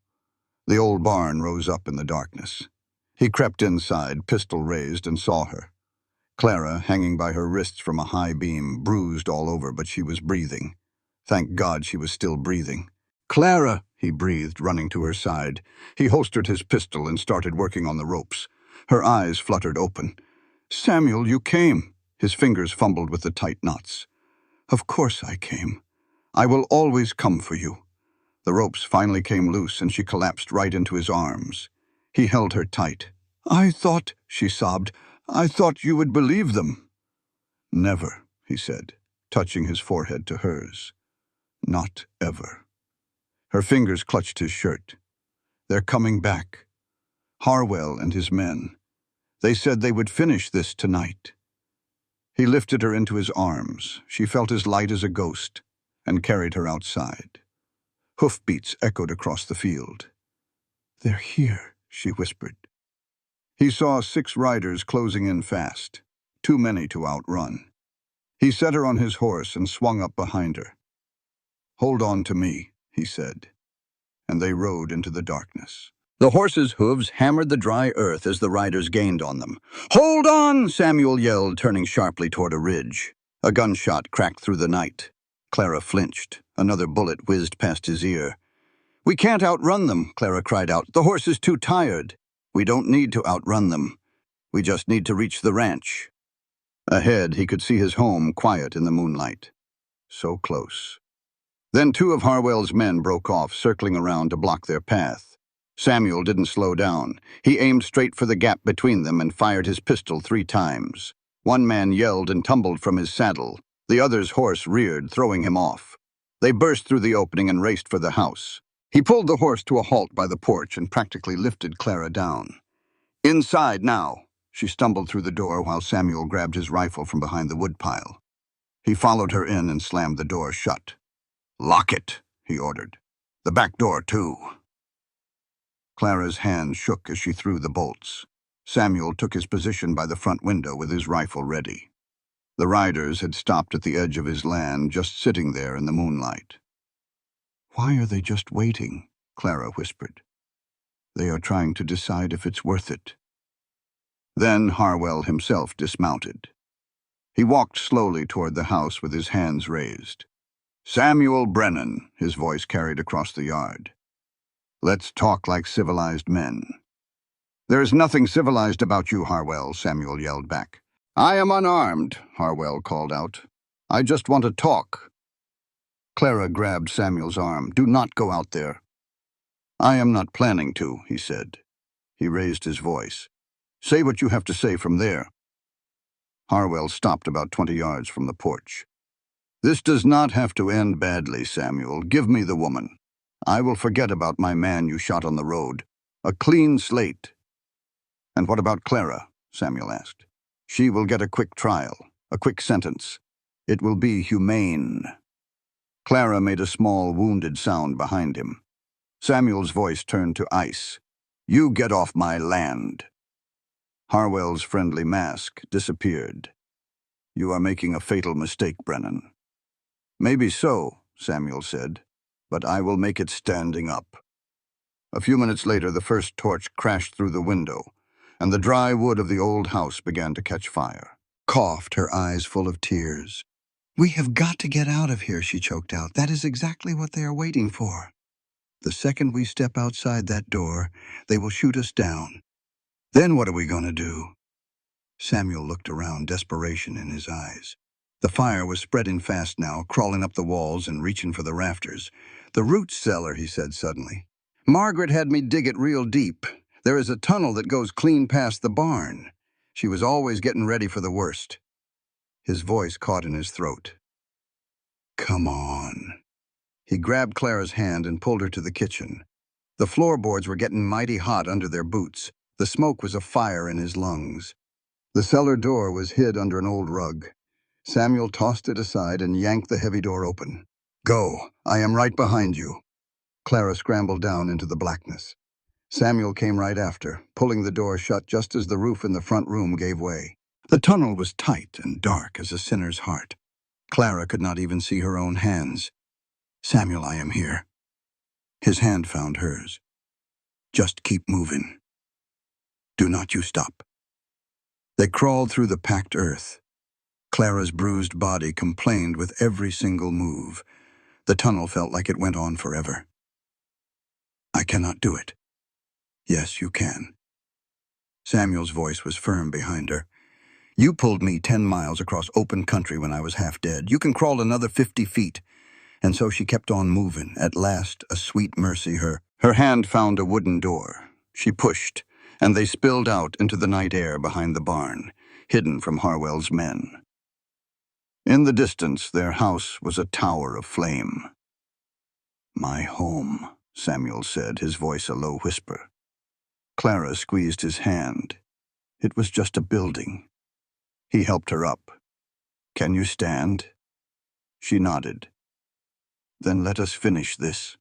The old barn rose up in the darkness. He crept inside, pistol raised, and saw her. Clara, hanging by her wrists from a high beam, bruised all over, but she was breathing. Thank God she was still breathing. Clara, he breathed, running to her side. He holstered his pistol and started working on the ropes. Her eyes fluttered open. Samuel, you came. His fingers fumbled with the tight knots. Of course I came. I will always come for you. The ropes finally came loose and she collapsed right into his arms. He held her tight. I thought, she sobbed, I thought you would believe them. Never, he said, touching his forehead to hers. Not ever. Her fingers clutched his shirt. They're coming back. Harwell and his men. They said they would finish this tonight. He lifted her into his arms. She felt as light as a ghost, and carried her outside. Hoofbeats echoed across the field. They're here, she whispered. He saw 6 riders closing in fast, too many to outrun. He set her on his horse and swung up behind her. Hold on to me, he said, and they rode into the darkness. The horses' hooves hammered the dry earth as the riders gained on them. Hold on, Samuel yelled, turning sharply toward a ridge. A gunshot cracked through the night. Clara flinched. Another bullet whizzed past his ear. We can't outrun them, Clara cried out. The horse is too tired. We don't need to outrun them. We just need to reach the ranch. Ahead, he could see his home, quiet in the moonlight. So close. Then 2 of Harwell's men broke off, circling around to block their path. Samuel didn't slow down. He aimed straight for the gap between them and fired his pistol 3 times. One man yelled and tumbled from his saddle. The other's horse reared, throwing him off. They burst through the opening and raced for the house. He pulled the horse to a halt by the porch and practically lifted Clara down. Inside now, She stumbled through the door while Samuel grabbed his rifle from behind the woodpile. He followed her in and slammed the door shut. "Lock it," he ordered. "The back door, too." Clara's hand shook as she threw the bolts. Samuel took his position by the front window with his rifle ready. The riders had stopped at the edge of his land, just sitting there in the moonlight. "Why are they just waiting?" Clara whispered. "They are trying to decide if it's worth it." Then Harwell himself dismounted. He walked slowly toward the house with his hands raised. "Samuel Brennan," his voice carried across the yard. "Let's talk like civilized men." "There's nothing civilized about you, Harwell," Samuel yelled back. "I am unarmed," Harwell called out. "I just want to talk." Clara grabbed Samuel's arm. "Do not go out there." "I am not planning to," he said. He raised his voice. "Say what you have to say from there." Harwell stopped about 20 yards from the porch. "This does not have to end badly, Samuel. Give me the woman. I will forget about my man you shot on the road. A clean slate." "And what about Clara?" Samuel asked. "She will get a quick trial, a quick sentence. It will be humane." Clara made a small, wounded sound behind him. Samuel's voice turned to ice. "You get off my land." Harwell's friendly mask disappeared. "You are making a fatal mistake, Brennan." "Maybe so," Samuel said, "but I will make it standing up." A few minutes later, the first torch crashed through the window, and the dry wood of the old house began to catch fire. Coughed, her eyes full of tears. "We have got to get out of here," she choked out. "That is exactly what they are waiting for. The second we step outside that door, they will shoot us down. Then what are we going to do?" Samuel looked around, desperation in his eyes. The fire was spreading fast now, crawling up the walls and reaching for the rafters. "The root cellar," he said suddenly. "Margaret had me dig it real deep. There is a tunnel that goes clean past the barn. She was always getting ready for the worst." His voice caught in his throat. "Come on." He grabbed Clara's hand and pulled her to the kitchen. The floorboards were getting mighty hot under their boots. The smoke was a fire in his lungs. The cellar door was hid under an old rug. Samuel tossed it aside and yanked the heavy door open. "Go, I am right behind you." Clara scrambled down into the blackness. Samuel came right after, pulling the door shut just as the roof in the front room gave way. The tunnel was tight and dark as a sinner's heart. Clara could not even see her own hands. "Samuel, I am here." His hand found hers. "Just keep moving. Do not you stop." They crawled through the packed earth. Clara's bruised body complained with every single move. The tunnel felt like it went on forever. "I cannot do it." "Yes, you can." Samuel's voice was firm behind her. "You pulled me 10 miles across open country when I was half dead. You can crawl another 50 feet. And so she kept on moving. At last, a sweet mercy, her hand found a wooden door. She pushed, and they spilled out into the night air behind the barn, hidden from Harwell's men. In the distance, their house was a tower of flame. "My home," Samuel said, his voice a low whisper. Clara squeezed his hand. It was just a building. He helped her up. "Can you stand?" She nodded. "Then let us finish this."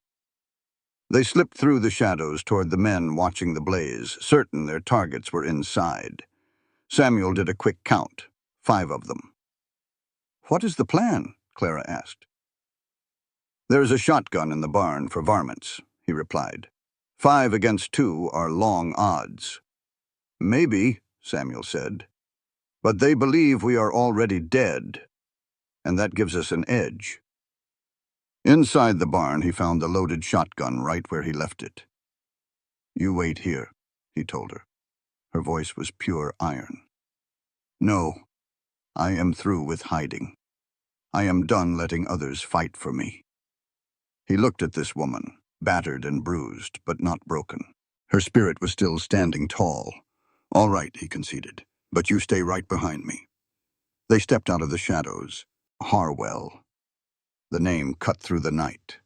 They slipped through the shadows toward the men watching the blaze, certain their targets were inside. Samuel did a quick count, 5 of them. "What is the plan?" Clara asked. "There's a shotgun in the barn for varmints," he replied. 5 against 2 are long odds." "Maybe," Samuel said. "But they believe we are already dead, and that gives us an edge." Inside the barn, he found the loaded shotgun right where he left it. "You wait here," he told her. Her voice was pure iron. "No, I am through with hiding. I am done letting others fight for me." He looked at this woman, battered and bruised, but not broken. Her spirit was still standing tall. "All right," he conceded, "but you stay right behind me." They stepped out of the shadows. Harwell. The name cut through the night.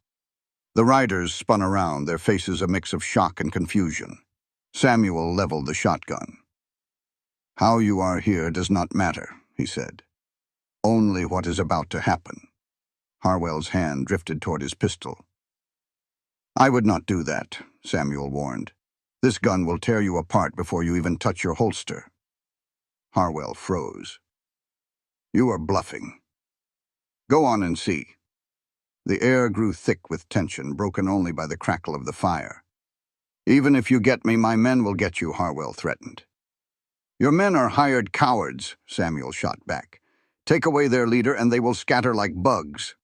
The riders spun around, their faces a mix of shock and confusion. Samuel leveled the shotgun. How you are here does not matter, he said. Only what is about to happen. Harwell's hand drifted toward his pistol. I would not do that, Samuel warned. This gun will tear you apart before you even touch your holster. Harwell froze. You are bluffing. Go on and see. The air grew thick with tension, broken only by the crackle of the fire. Even if you get me, my men will get you, Harwell threatened. Your men are hired cowards, Samuel shot back. Take away their leader and they will scatter like bugs.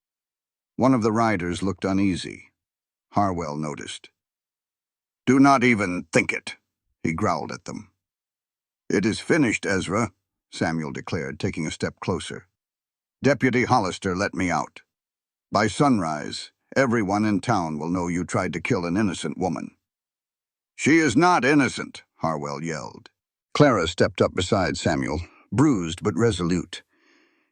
One of the riders looked uneasy. Harwell noticed. Do not even think it, he growled at them. It is finished, Ezra, Samuel declared, taking a step closer. Deputy Hollister let me out. By sunrise, everyone in town will know you tried to kill an innocent woman. She is not innocent, Harwell yelled. Clara stepped up beside Samuel, bruised but resolute.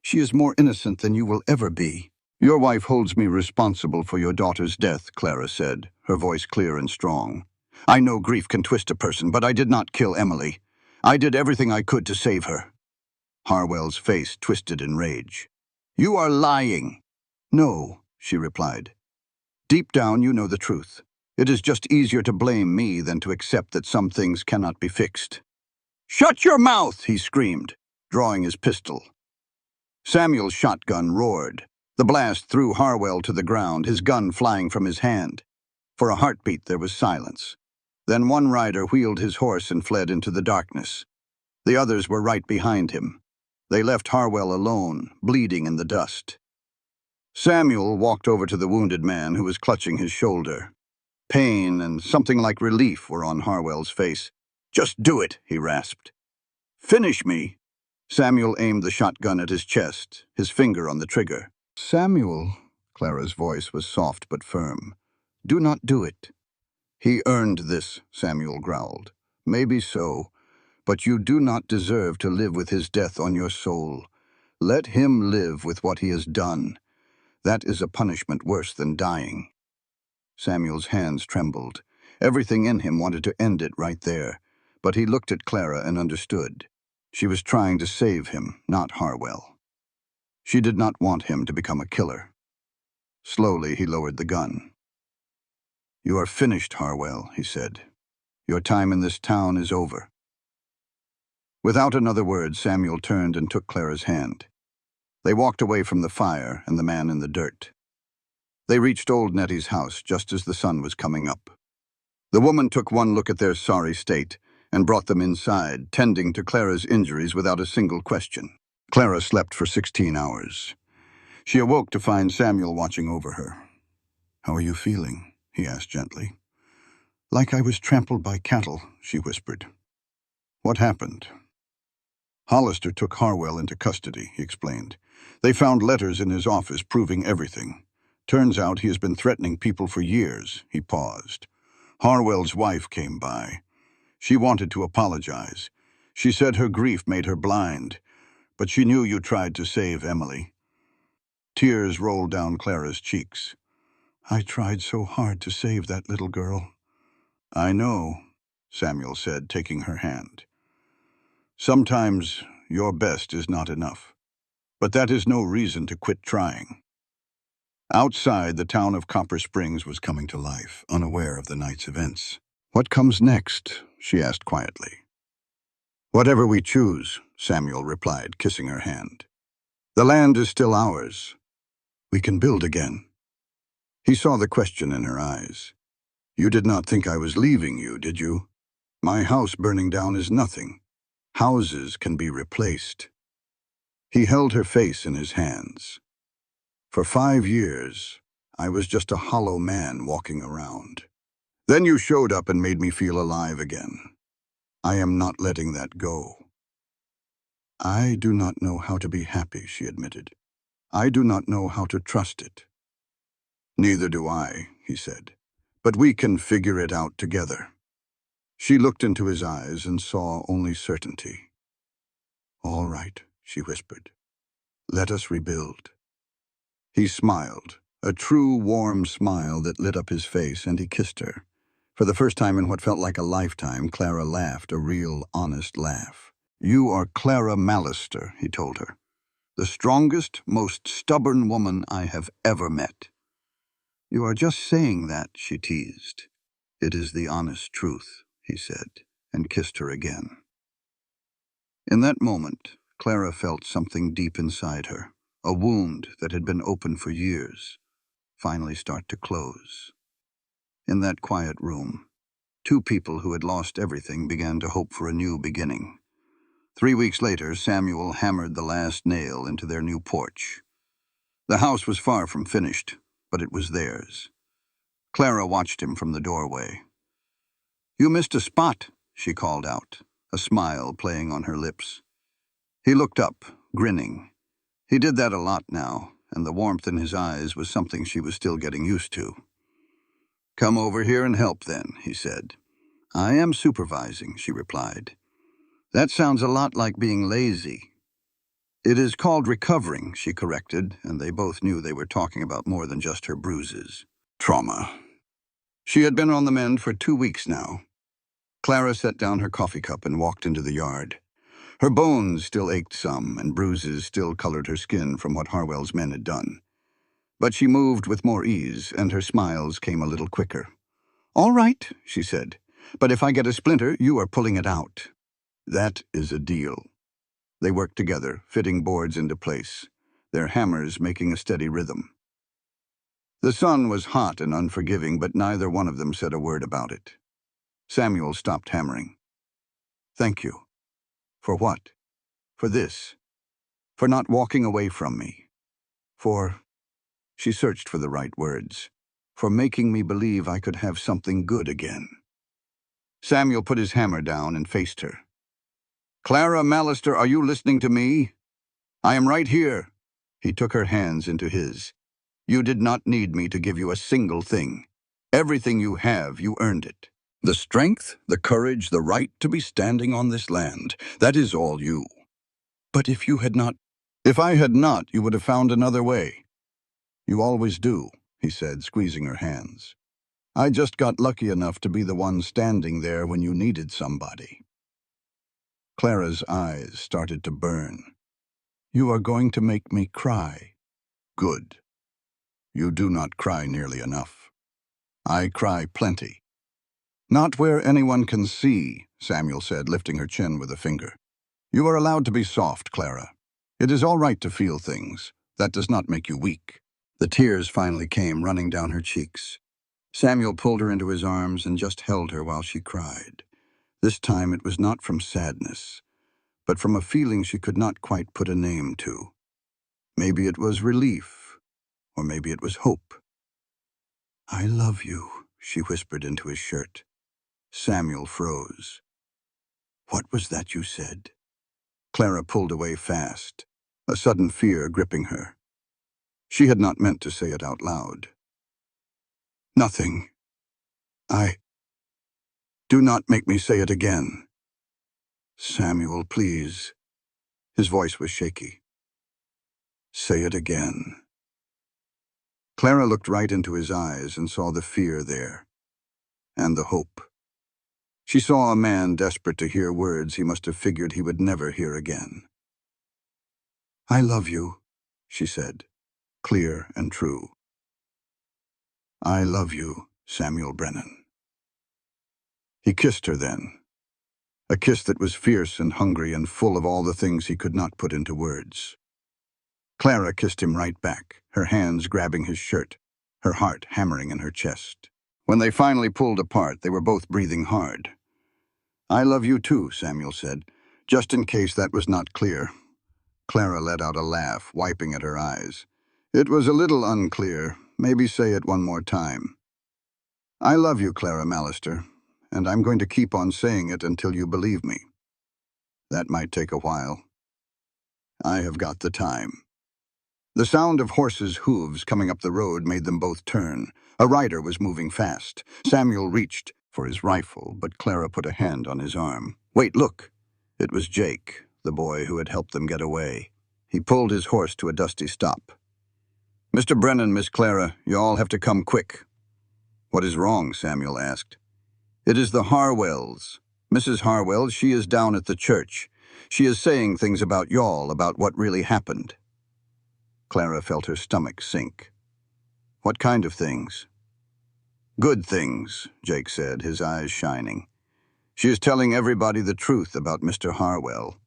She is more innocent than you will ever be. Your wife holds me responsible for your daughter's death, Clara said, her voice clear and strong. I know grief can twist a person, but I did not kill Emily. I did everything I could to save her. Harwell's face twisted in rage. You are lying. No, she replied. Deep down, you know the truth. It is just easier to blame me than to accept that some things cannot be fixed. Shut your mouth, he screamed, drawing his pistol. Samuel's shotgun roared. The blast threw Harwell to the ground, his gun flying from his hand. For a heartbeat, there was silence. Then one rider wheeled his horse and fled into the darkness. The others were right behind him. They left Harwell alone, bleeding in the dust. Samuel walked over to the wounded man who was clutching his shoulder. Pain and something like relief were on Harwell's face. Just do it, he rasped. Finish me. Samuel aimed the shotgun at his chest, his finger on the trigger. Samuel, Clara's voice was soft but firm. Do not do it. He earned this, Samuel growled. Maybe so, but you do not deserve to live with his death on your soul. Let him live with what he has done. That is a punishment worse than dying. Samuel's hands trembled. Everything in him wanted to end it right there, but he looked at Clara and understood. She was trying to save him, not Harwell. She did not want him to become a killer. Slowly, he lowered the gun. You are finished, Harwell, he said. Your time in this town is over. Without another word, Samuel turned and took Clara's hand. They walked away from the fire and the man in the dirt. They reached old Nettie's house just as the sun was coming up. The woman took one look at their sorry state and brought them inside, tending to Clara's injuries without a single question. Clara slept for 16 hours. She awoke to find Samuel watching over her. How are you feeling? He asked gently. Like I was trampled by cattle, she whispered. What happened? Hollister took Harwell into custody, he explained. They found letters in his office proving everything. Turns out he has been threatening people for years. He paused. Harwell's wife came by. She wanted to apologize. She said her grief made her blind, but she knew you tried to save Emily. Tears rolled down Clara's cheeks. I tried so hard to save that little girl. I know, Samuel said, taking her hand. Sometimes your best is not enough, but that is no reason to quit trying. Outside, the town of Copper Springs was coming to life, unaware of the night's events. What comes next? She asked quietly. Whatever we choose, Samuel replied, kissing her hand. The land is still ours. We can build again. He saw the question in her eyes. You did not think I was leaving you, did you? My house burning down is nothing. Houses can be replaced. He held her face in his hands. For 5 years, I was just a hollow man walking around. Then you showed up and made me feel alive again. I am not letting that go. I do not know how to be happy, she admitted. I do not know how to trust it. Neither do I, he said. But we can figure it out together. She looked into his eyes and saw only certainty. All right, she whispered. Let us rebuild. He smiled, a true warm smile that lit up his face, and he kissed her. For the first time in what felt like a lifetime, Clara laughed, a real, honest laugh. "You are Clara Mallister," he told her. "The strongest, most stubborn woman I have ever met." "You are just saying that," she teased. "It is the honest truth," he said, and kissed her again. In that moment, Clara felt something deep inside her, a wound that had been open for years, finally start to close. In that quiet room, two people who had lost everything began to hope for a new beginning. 3 weeks later, Samuel hammered the last nail into their new porch. The house was far from finished, but it was theirs. Clara watched him from the doorway. "You missed a spot," she called out, a smile playing on her lips. He looked up, grinning. He did that a lot now, and the warmth in his eyes was something she was still getting used to. "Come over here and help, then," he said. "I am supervising," she replied. "That sounds a lot like being lazy." "It is called recovering," she corrected, and they both knew they were talking about more than just her bruises. Trauma. She had been on the mend for 2 weeks now. Clara set down her coffee cup and walked into the yard. Her bones still ached some, and bruises still colored her skin from what Harwell's men had done. But she moved with more ease, and her smiles came a little quicker. "All right," she said, "but if I get a splinter, you are pulling it out." "That is a deal." They worked together, fitting boards into place, their hammers making a steady rhythm. The sun was hot and unforgiving, but neither one of them said a word about it. Samuel stopped hammering. "Thank you." "For what?" "For this. For not walking away from me. For—" she searched for the right words. "For making me believe I could have something good again." Samuel put his hammer down and faced her. "Clara Mallister, are you listening to me? I am right here." He took her hands into his. "You did not need me to give you a single thing. Everything you have, you earned it. The strength, the courage, the right to be standing on this land, that is all you. But if you had not—" "If I had not, you would have found another way." "You always do," he said, squeezing her hands. "I just got lucky enough to be the one standing there when you needed somebody." Clara's eyes started to burn. "You are going to make me cry." "Good. You do not cry nearly enough. I cry plenty." "Not where anyone can see," Samuel said, lifting her chin with a finger. "You are allowed to be soft, Clara. It is all right to feel things. That does not make you weak." The tears finally came running down her cheeks. Samuel pulled her into his arms and just held her while she cried. This time it was not from sadness, but from a feeling she could not quite put a name to. Maybe it was relief, or maybe it was hope. "I love you," she whispered into his shirt. Samuel froze. "What was that you said?" Clara pulled away fast, a sudden fear gripping her. She had not meant to say it out loud. "Nothing. I... Do not make me say it again." "Samuel, please." His voice was shaky. "Say it again." Clara looked right into his eyes and saw the fear there, and the hope. She saw a man desperate to hear words he must have figured he would never hear again. "I love you," she said, clear and true. "I love you, Samuel Brennan." He kissed her then, a kiss that was fierce and hungry and full of all the things he could not put into words. Clara kissed him right back, her hands grabbing his shirt, her heart hammering in her chest. When they finally pulled apart, they were both breathing hard. "I love you too," Samuel said, just in case that was not clear. Clara let out a laugh, wiping at her eyes. "It was a little unclear. Maybe say it one more time." "I love you, Clara Mallister, and I'm going to keep on saying it until you believe me. That might take a while. I have got the time." The sound of horses' hooves coming up the road made them both turn. A rider was moving fast. Samuel reached for his rifle, but Clara put a hand on his arm. "Wait, look." It was Jake, the boy who had helped them get away. He pulled his horse to a dusty stop. "Mr. Brennan, Miss Clara, you all have to come quick." "What is wrong?" Samuel asked. "It is the Harwells. Mrs. Harwell, she is down at the church. She is saying things about y'all, about what really happened. Clara felt her stomach sink. What kind of things? Good things, Jake said, his eyes shining. She is telling everybody the truth about Mr. Harwell,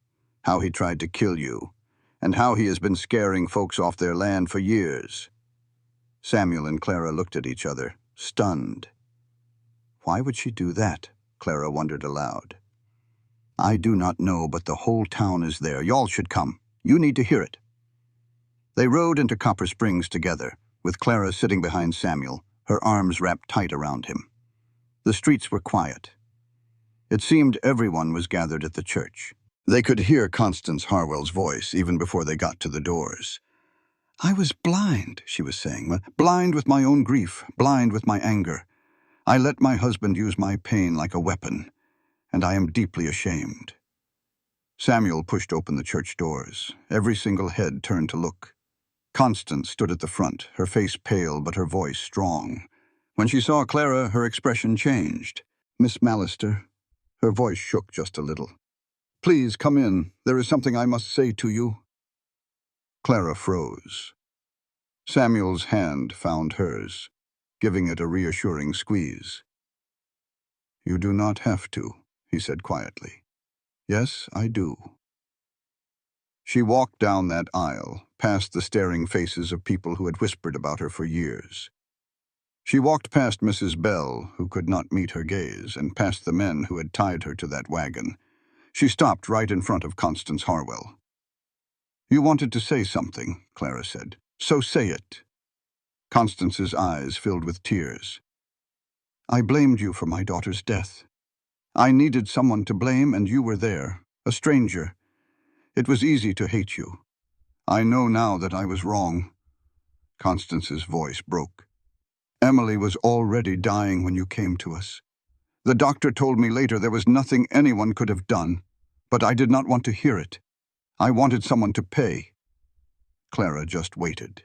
how he tried to kill you, and how he has been scaring folks off their land for years. Samuel and Clara looked at each other, stunned. Why would she do that? Clara wondered aloud. I do not know, but the whole town is there. Y'all should come. You need to hear it. They rode into Copper Springs together, with Clara sitting behind Samuel, her arms wrapped tight around him. The streets were quiet. It seemed everyone was gathered at the church. They could hear Constance Harwell's voice even before they got to the doors. I was blind, she was saying, blind with my own grief, blind with my anger. I let my husband use my pain like a weapon, and I am deeply ashamed. Samuel pushed open the church doors. Every single head turned to look. Constance stood at the front, her face pale but her voice strong. When she saw Clara, her expression changed. Miss Mallister, her voice shook just a little. Please come in. There is something I must say to you. Clara froze. Samuel's hand found hers, giving it a reassuring squeeze. You do not have to, he said quietly. Yes, I do. She walked down that aisle, past the staring faces of people who had whispered about her for years. She walked past Mrs. Bell, who could not meet her gaze, and past the men who had tied her to that wagon. She stopped right in front of Constance Harwell. You wanted to say something, Clara said. So say it. Constance's eyes filled with tears. I blamed you for my daughter's death. I needed someone to blame, and you were there, a stranger. It was easy to hate you. I know now that I was wrong. Constance's voice broke. Emily was already dying when you came to us. The doctor told me later there was nothing anyone could have done, but I did not want to hear it. I wanted someone to pay. Clara just waited.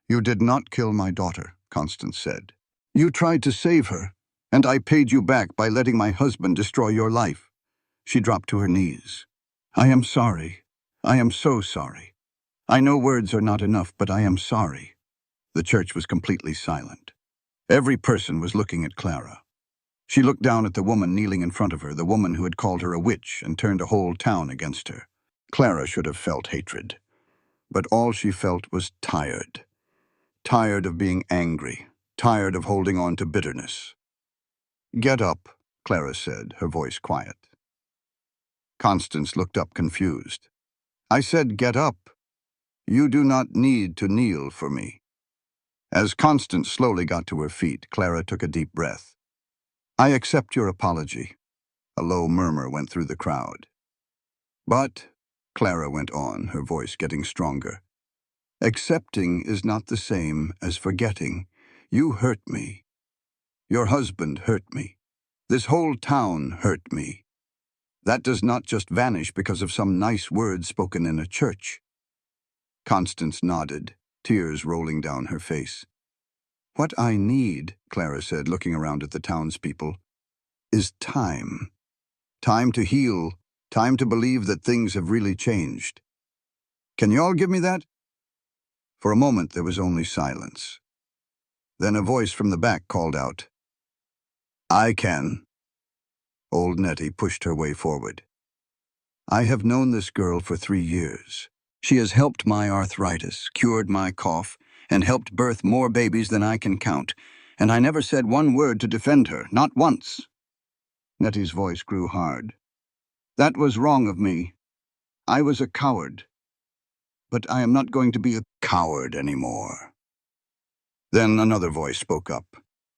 You did not kill my daughter, Constance said. You tried to save her, and I paid you back by letting my husband destroy your life. She dropped to her knees. I am sorry. I am so sorry. I know words are not enough, but I am sorry. The church was completely silent. Every person was looking at Clara. She looked down at the woman kneeling in front of her, the woman who had called her a witch and turned a whole town against her. Clara should have felt hatred, but all she felt was tired. Tired of being angry, tired of holding on to bitterness. Get up, Clara said, her voice quiet. Constance looked up confused. I said get up. You do not need to kneel for me. As Constance slowly got to her feet, Clara took a deep breath. I accept your apology. A low murmur went through the crowd. But, Clara went on, her voice getting stronger, accepting is not the same as forgetting. You hurt me. Your husband hurt me. This whole town hurt me. That does not just vanish because of some nice words spoken in a church. Constance nodded, tears rolling down her face. What I need, Clara said, looking around at the townspeople, is time. Time to heal, time to believe that things have really changed. Can you all give me that? For a moment there was only silence. Then a voice from the back called out, I can. Old Nettie pushed her way forward. I have known this girl for 3 years. She has helped my arthritis, cured my cough, and helped birth more babies than I can count, and I never said one word to defend her, not once. Nettie's voice grew hard. That was wrong of me. I was a coward. But I am not going to be a coward anymore. Then another voice spoke up.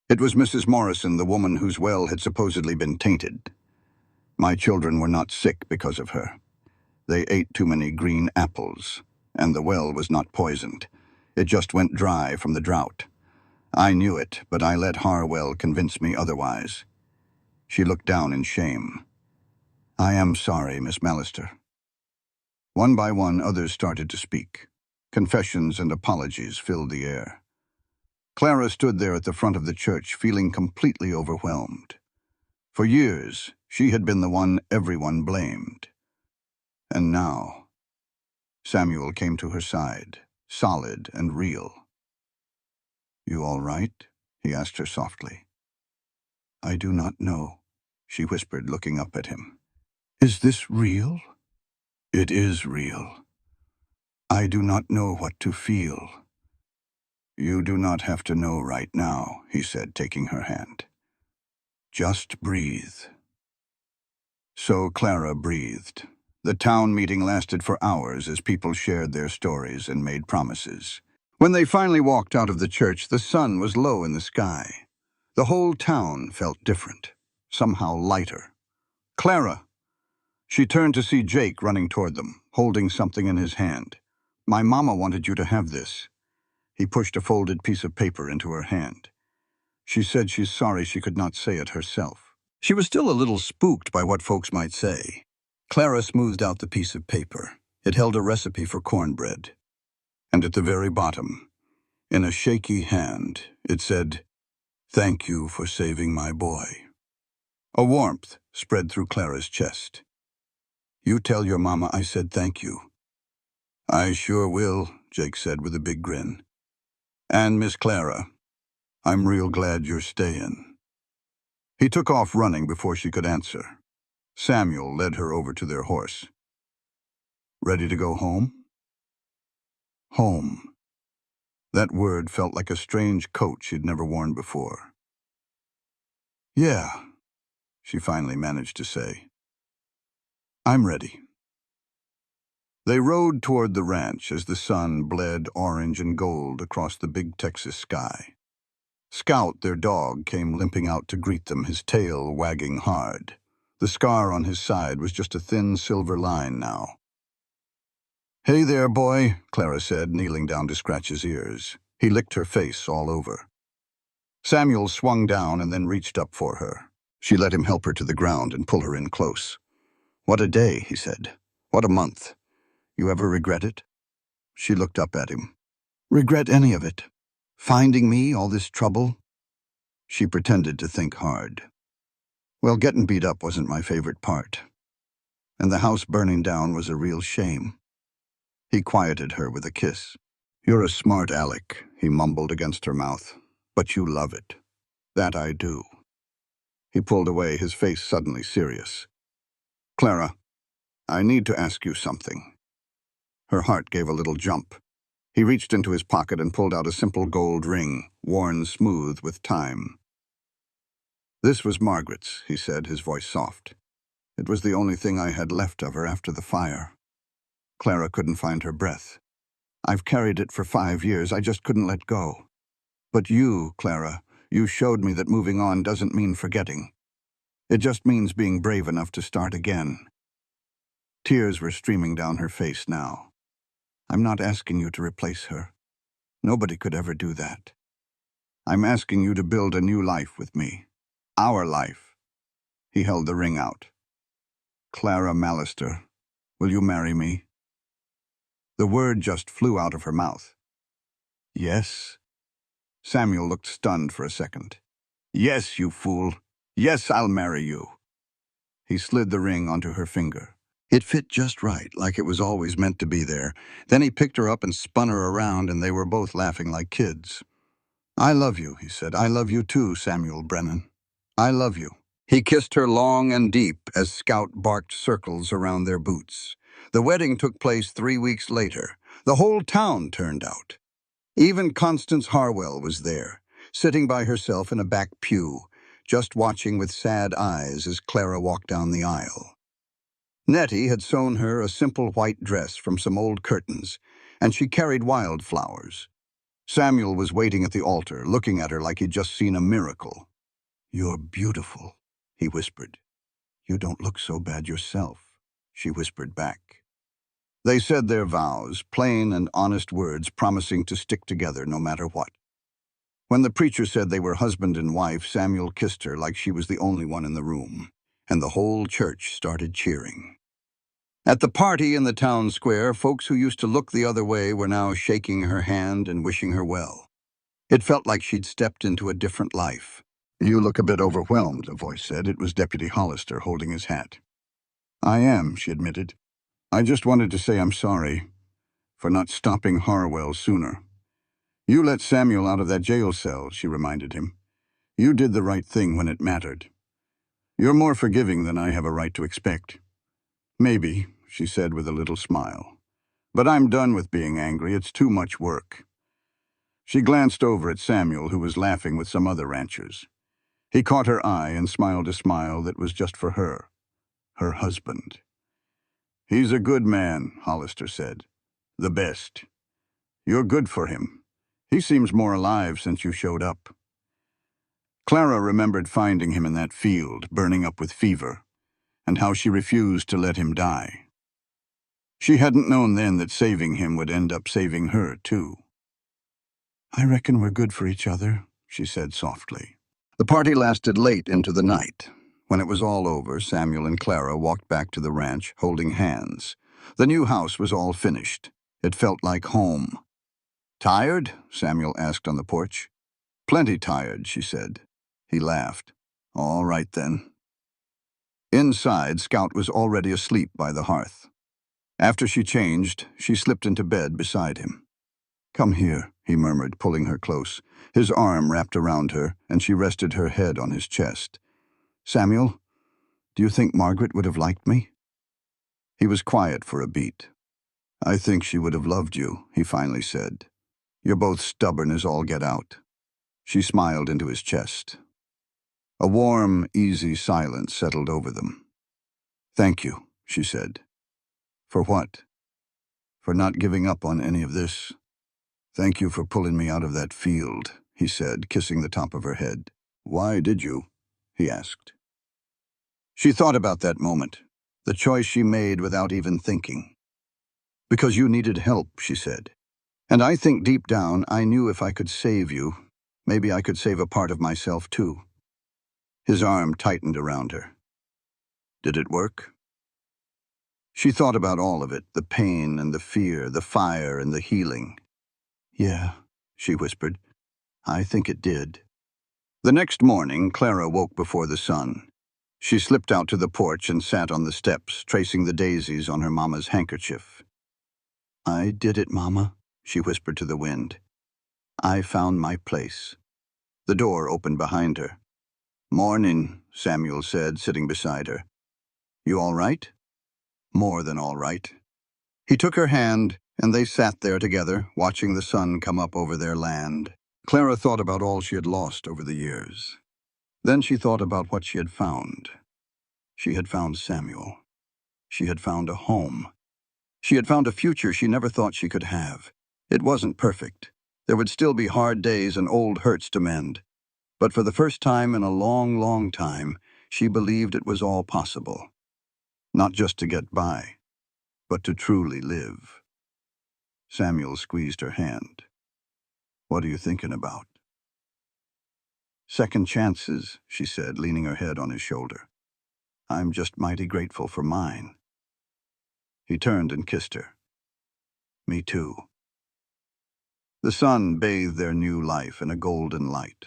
It was Mrs. Morrison, the woman whose well had supposedly been tainted. My children were not sick because of her. They ate too many green apples, and the well was not poisoned. It just went dry from the drought. I knew it, but I let Harwell convince me otherwise. She looked down in shame. I am sorry, Miss Mallister. One by one, others started to speak. Confessions and apologies filled the air. Clara stood there at the front of the church, feeling completely overwhelmed. For years, she had been the one everyone blamed. And now, Samuel came to her side, solid and real. "You all right?" he asked her softly. "I do not know," she whispered, looking up at him. "Is this real?" "It is real. I do not know what to feel." "You do not have to know right now," he said, taking her hand. "Just breathe." So Clara breathed. The town meeting lasted for hours as people shared their stories and made promises. When they finally walked out of the church, the sun was low in the sky. The whole town felt different, somehow lighter. "Clara!" She turned to see Jake running toward them, holding something in his hand. "My mama wanted you to have this." He pushed a folded piece of paper into her hand. "She said she's sorry she could not say it herself." She was still a little spooked by what folks might say. Clara smoothed out the piece of paper. It held a recipe for cornbread. And at the very bottom, in a shaky hand, it said, "Thank you for saving my boy." A warmth spread through Clara's chest. "You tell your mama I said thank you." "I sure will," Jake said with a big grin. "And Miss Clara, I'm real glad you're staying." He took off running before she could answer. Samuel led her over to their horse. "Ready to go home?" Home. That word felt like a strange coat she'd never worn before. "Yeah," she finally managed to say. "I'm ready." They rode toward the ranch as the sun bled orange and gold across the big Texas sky. Scout, their dog, came limping out to greet them, his tail wagging hard. The scar on his side was just a thin silver line now. "Hey there, boy," Clara said, kneeling down to scratch his ears. He licked her face all over. Samuel swung down and then reached up for her. She let him help her to the ground and pull her in close. "What a day," he said. "What a month. You ever regret it?" She looked up at him. "Regret any of it? Finding me, all this trouble?" She pretended to think hard. "Well, getting beat up wasn't my favorite part. And the house burning down was a real shame." He quieted her with a kiss. "You're a smart aleck," he mumbled against her mouth. "But you love it." "That I do." He pulled away, his face suddenly serious. "Clara, I need to ask you something." Her heart gave a little jump. He reached into his pocket and pulled out a simple gold ring, worn smooth with time. "This was Margaret's," he said, his voice soft. "It was the only thing I had left of her after the fire." Clara couldn't find her breath. "I've carried it for 5 years. I just couldn't let go. But you, Clara, you showed me that moving on doesn't mean forgetting. It just means being brave enough to start again." Tears were streaming down her face now. "I'm not asking you to replace her. Nobody could ever do that. I'm asking you to build a new life with me. Our life." He held the ring out. "Clara Mallister, will you marry me?" The word just flew out of her mouth. "Yes." Samuel looked stunned for a second. "Yes, you fool. Yes, I'll marry you." He slid the ring onto her finger. It fit just right, like it was always meant to be there. Then he picked her up and spun her around, and they were both laughing like kids. "I love you," he said. "I love you too, Samuel Brennan. I love you." He kissed her long and deep as Scout barked circles around their boots. The wedding took place 3 weeks later. The whole town turned out. Even Constance Harwell was there, sitting by herself in a back pew, just watching with sad eyes as Clara walked down the aisle. Nettie had sewn her a simple white dress from some old curtains, and she carried wildflowers. Samuel was waiting at the altar, looking at her like he'd just seen a miracle. "You're beautiful," he whispered. "You don't look so bad yourself," she whispered back. They said their vows, plain and honest words promising to stick together no matter what. When the preacher said they were husband and wife, Samuel kissed her like she was the only one in the room, and the whole church started cheering. At the party in the town square, folks who used to look the other way were now shaking her hand and wishing her well. It felt like she'd stepped into a different life. "You look a bit overwhelmed," a voice said. It was Deputy Hollister holding his hat. "I am," she admitted. I just wanted to say I'm sorry for not stopping Harwell sooner. You let Samuel out of that jail cell, she reminded him. You did the right thing when it mattered. You're more forgiving than I have a right to expect. Maybe, she said with a little smile. But I'm done with being angry. It's too much work. She glanced over at Samuel, who was laughing with some other ranchers. He caught her eye and smiled a smile that was just for her husband. He's a good man, Hollister said. The best. You're good for him. He seems more alive since you showed up. Clara remembered finding him in that field, burning up with fever, and how she refused to let him die. She hadn't known then that saving him would end up saving her, too. I reckon we're good for each other, she said softly. The party lasted late into the night. When it was all over, Samuel and Clara walked back to the ranch, holding hands. The new house was all finished. It felt like home. Tired? Samuel asked on the porch. Plenty tired, she said. He laughed. All right, then. Inside, Scout was already asleep by the hearth. After she changed, she slipped into bed beside him. Come here, he murmured, pulling her close. His arm wrapped around her, and she rested her head on his chest. Samuel, do you think Margaret would have liked me? He was quiet for a beat. I think she would have loved you, he finally said. You're both stubborn as all get out. She smiled into his chest. A warm, easy silence settled over them. Thank you, she said. For what? For not giving up on any of this. Thank you for pulling me out of that field, he said, kissing the top of her head. Why did you? He asked. She thought about that moment, the choice she made without even thinking. Because you needed help, she said. And I think deep down I knew if I could save you, maybe I could save a part of myself too. His arm tightened around her. Did it work? She thought about all of it, the pain and the fear, the fire and the healing. Yeah, she whispered. I think it did. The next morning, Clara woke before the sun. She slipped out to the porch and sat on the steps, tracing the daisies on her mama's handkerchief. I did it, Mama, she whispered to the wind. I found my place. The door opened behind her. Morning, Samuel said, sitting beside her. You all right? More than all right. He took her hand, and they sat there together, watching the sun come up over their land. Clara thought about all she had lost over the years. Then she thought about what she had found. She had found Samuel. She had found a home. She had found a future she never thought she could have. It wasn't perfect. There would still be hard days and old hurts to mend. But for the first time in a long, long time, she believed it was all possible. Not just to get by, but to truly live. Samuel squeezed her hand. What are you thinking about? Second chances, she said, leaning her head on his shoulder. I'm just mighty grateful for mine. He turned and kissed her. Me too. The sun bathed their new life in a golden light.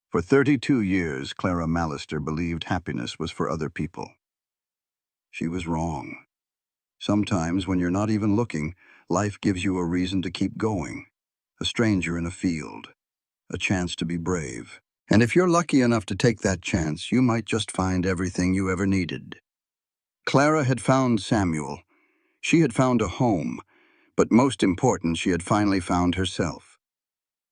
For 32 years, Clara Mallister believed happiness was for other people. She was wrong. Sometimes, when you're not even looking, life gives you a reason to keep going. A stranger in a field. A chance to be brave. And if you're lucky enough to take that chance, you might just find everything you ever needed. Clara had found Samuel. She had found a home. But most important, she had finally found herself.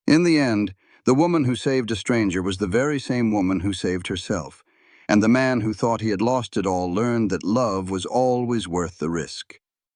In the end, the woman who saved a stranger was the very same woman who saved herself. And the man who thought he had lost it all learned that love was always worth the risk.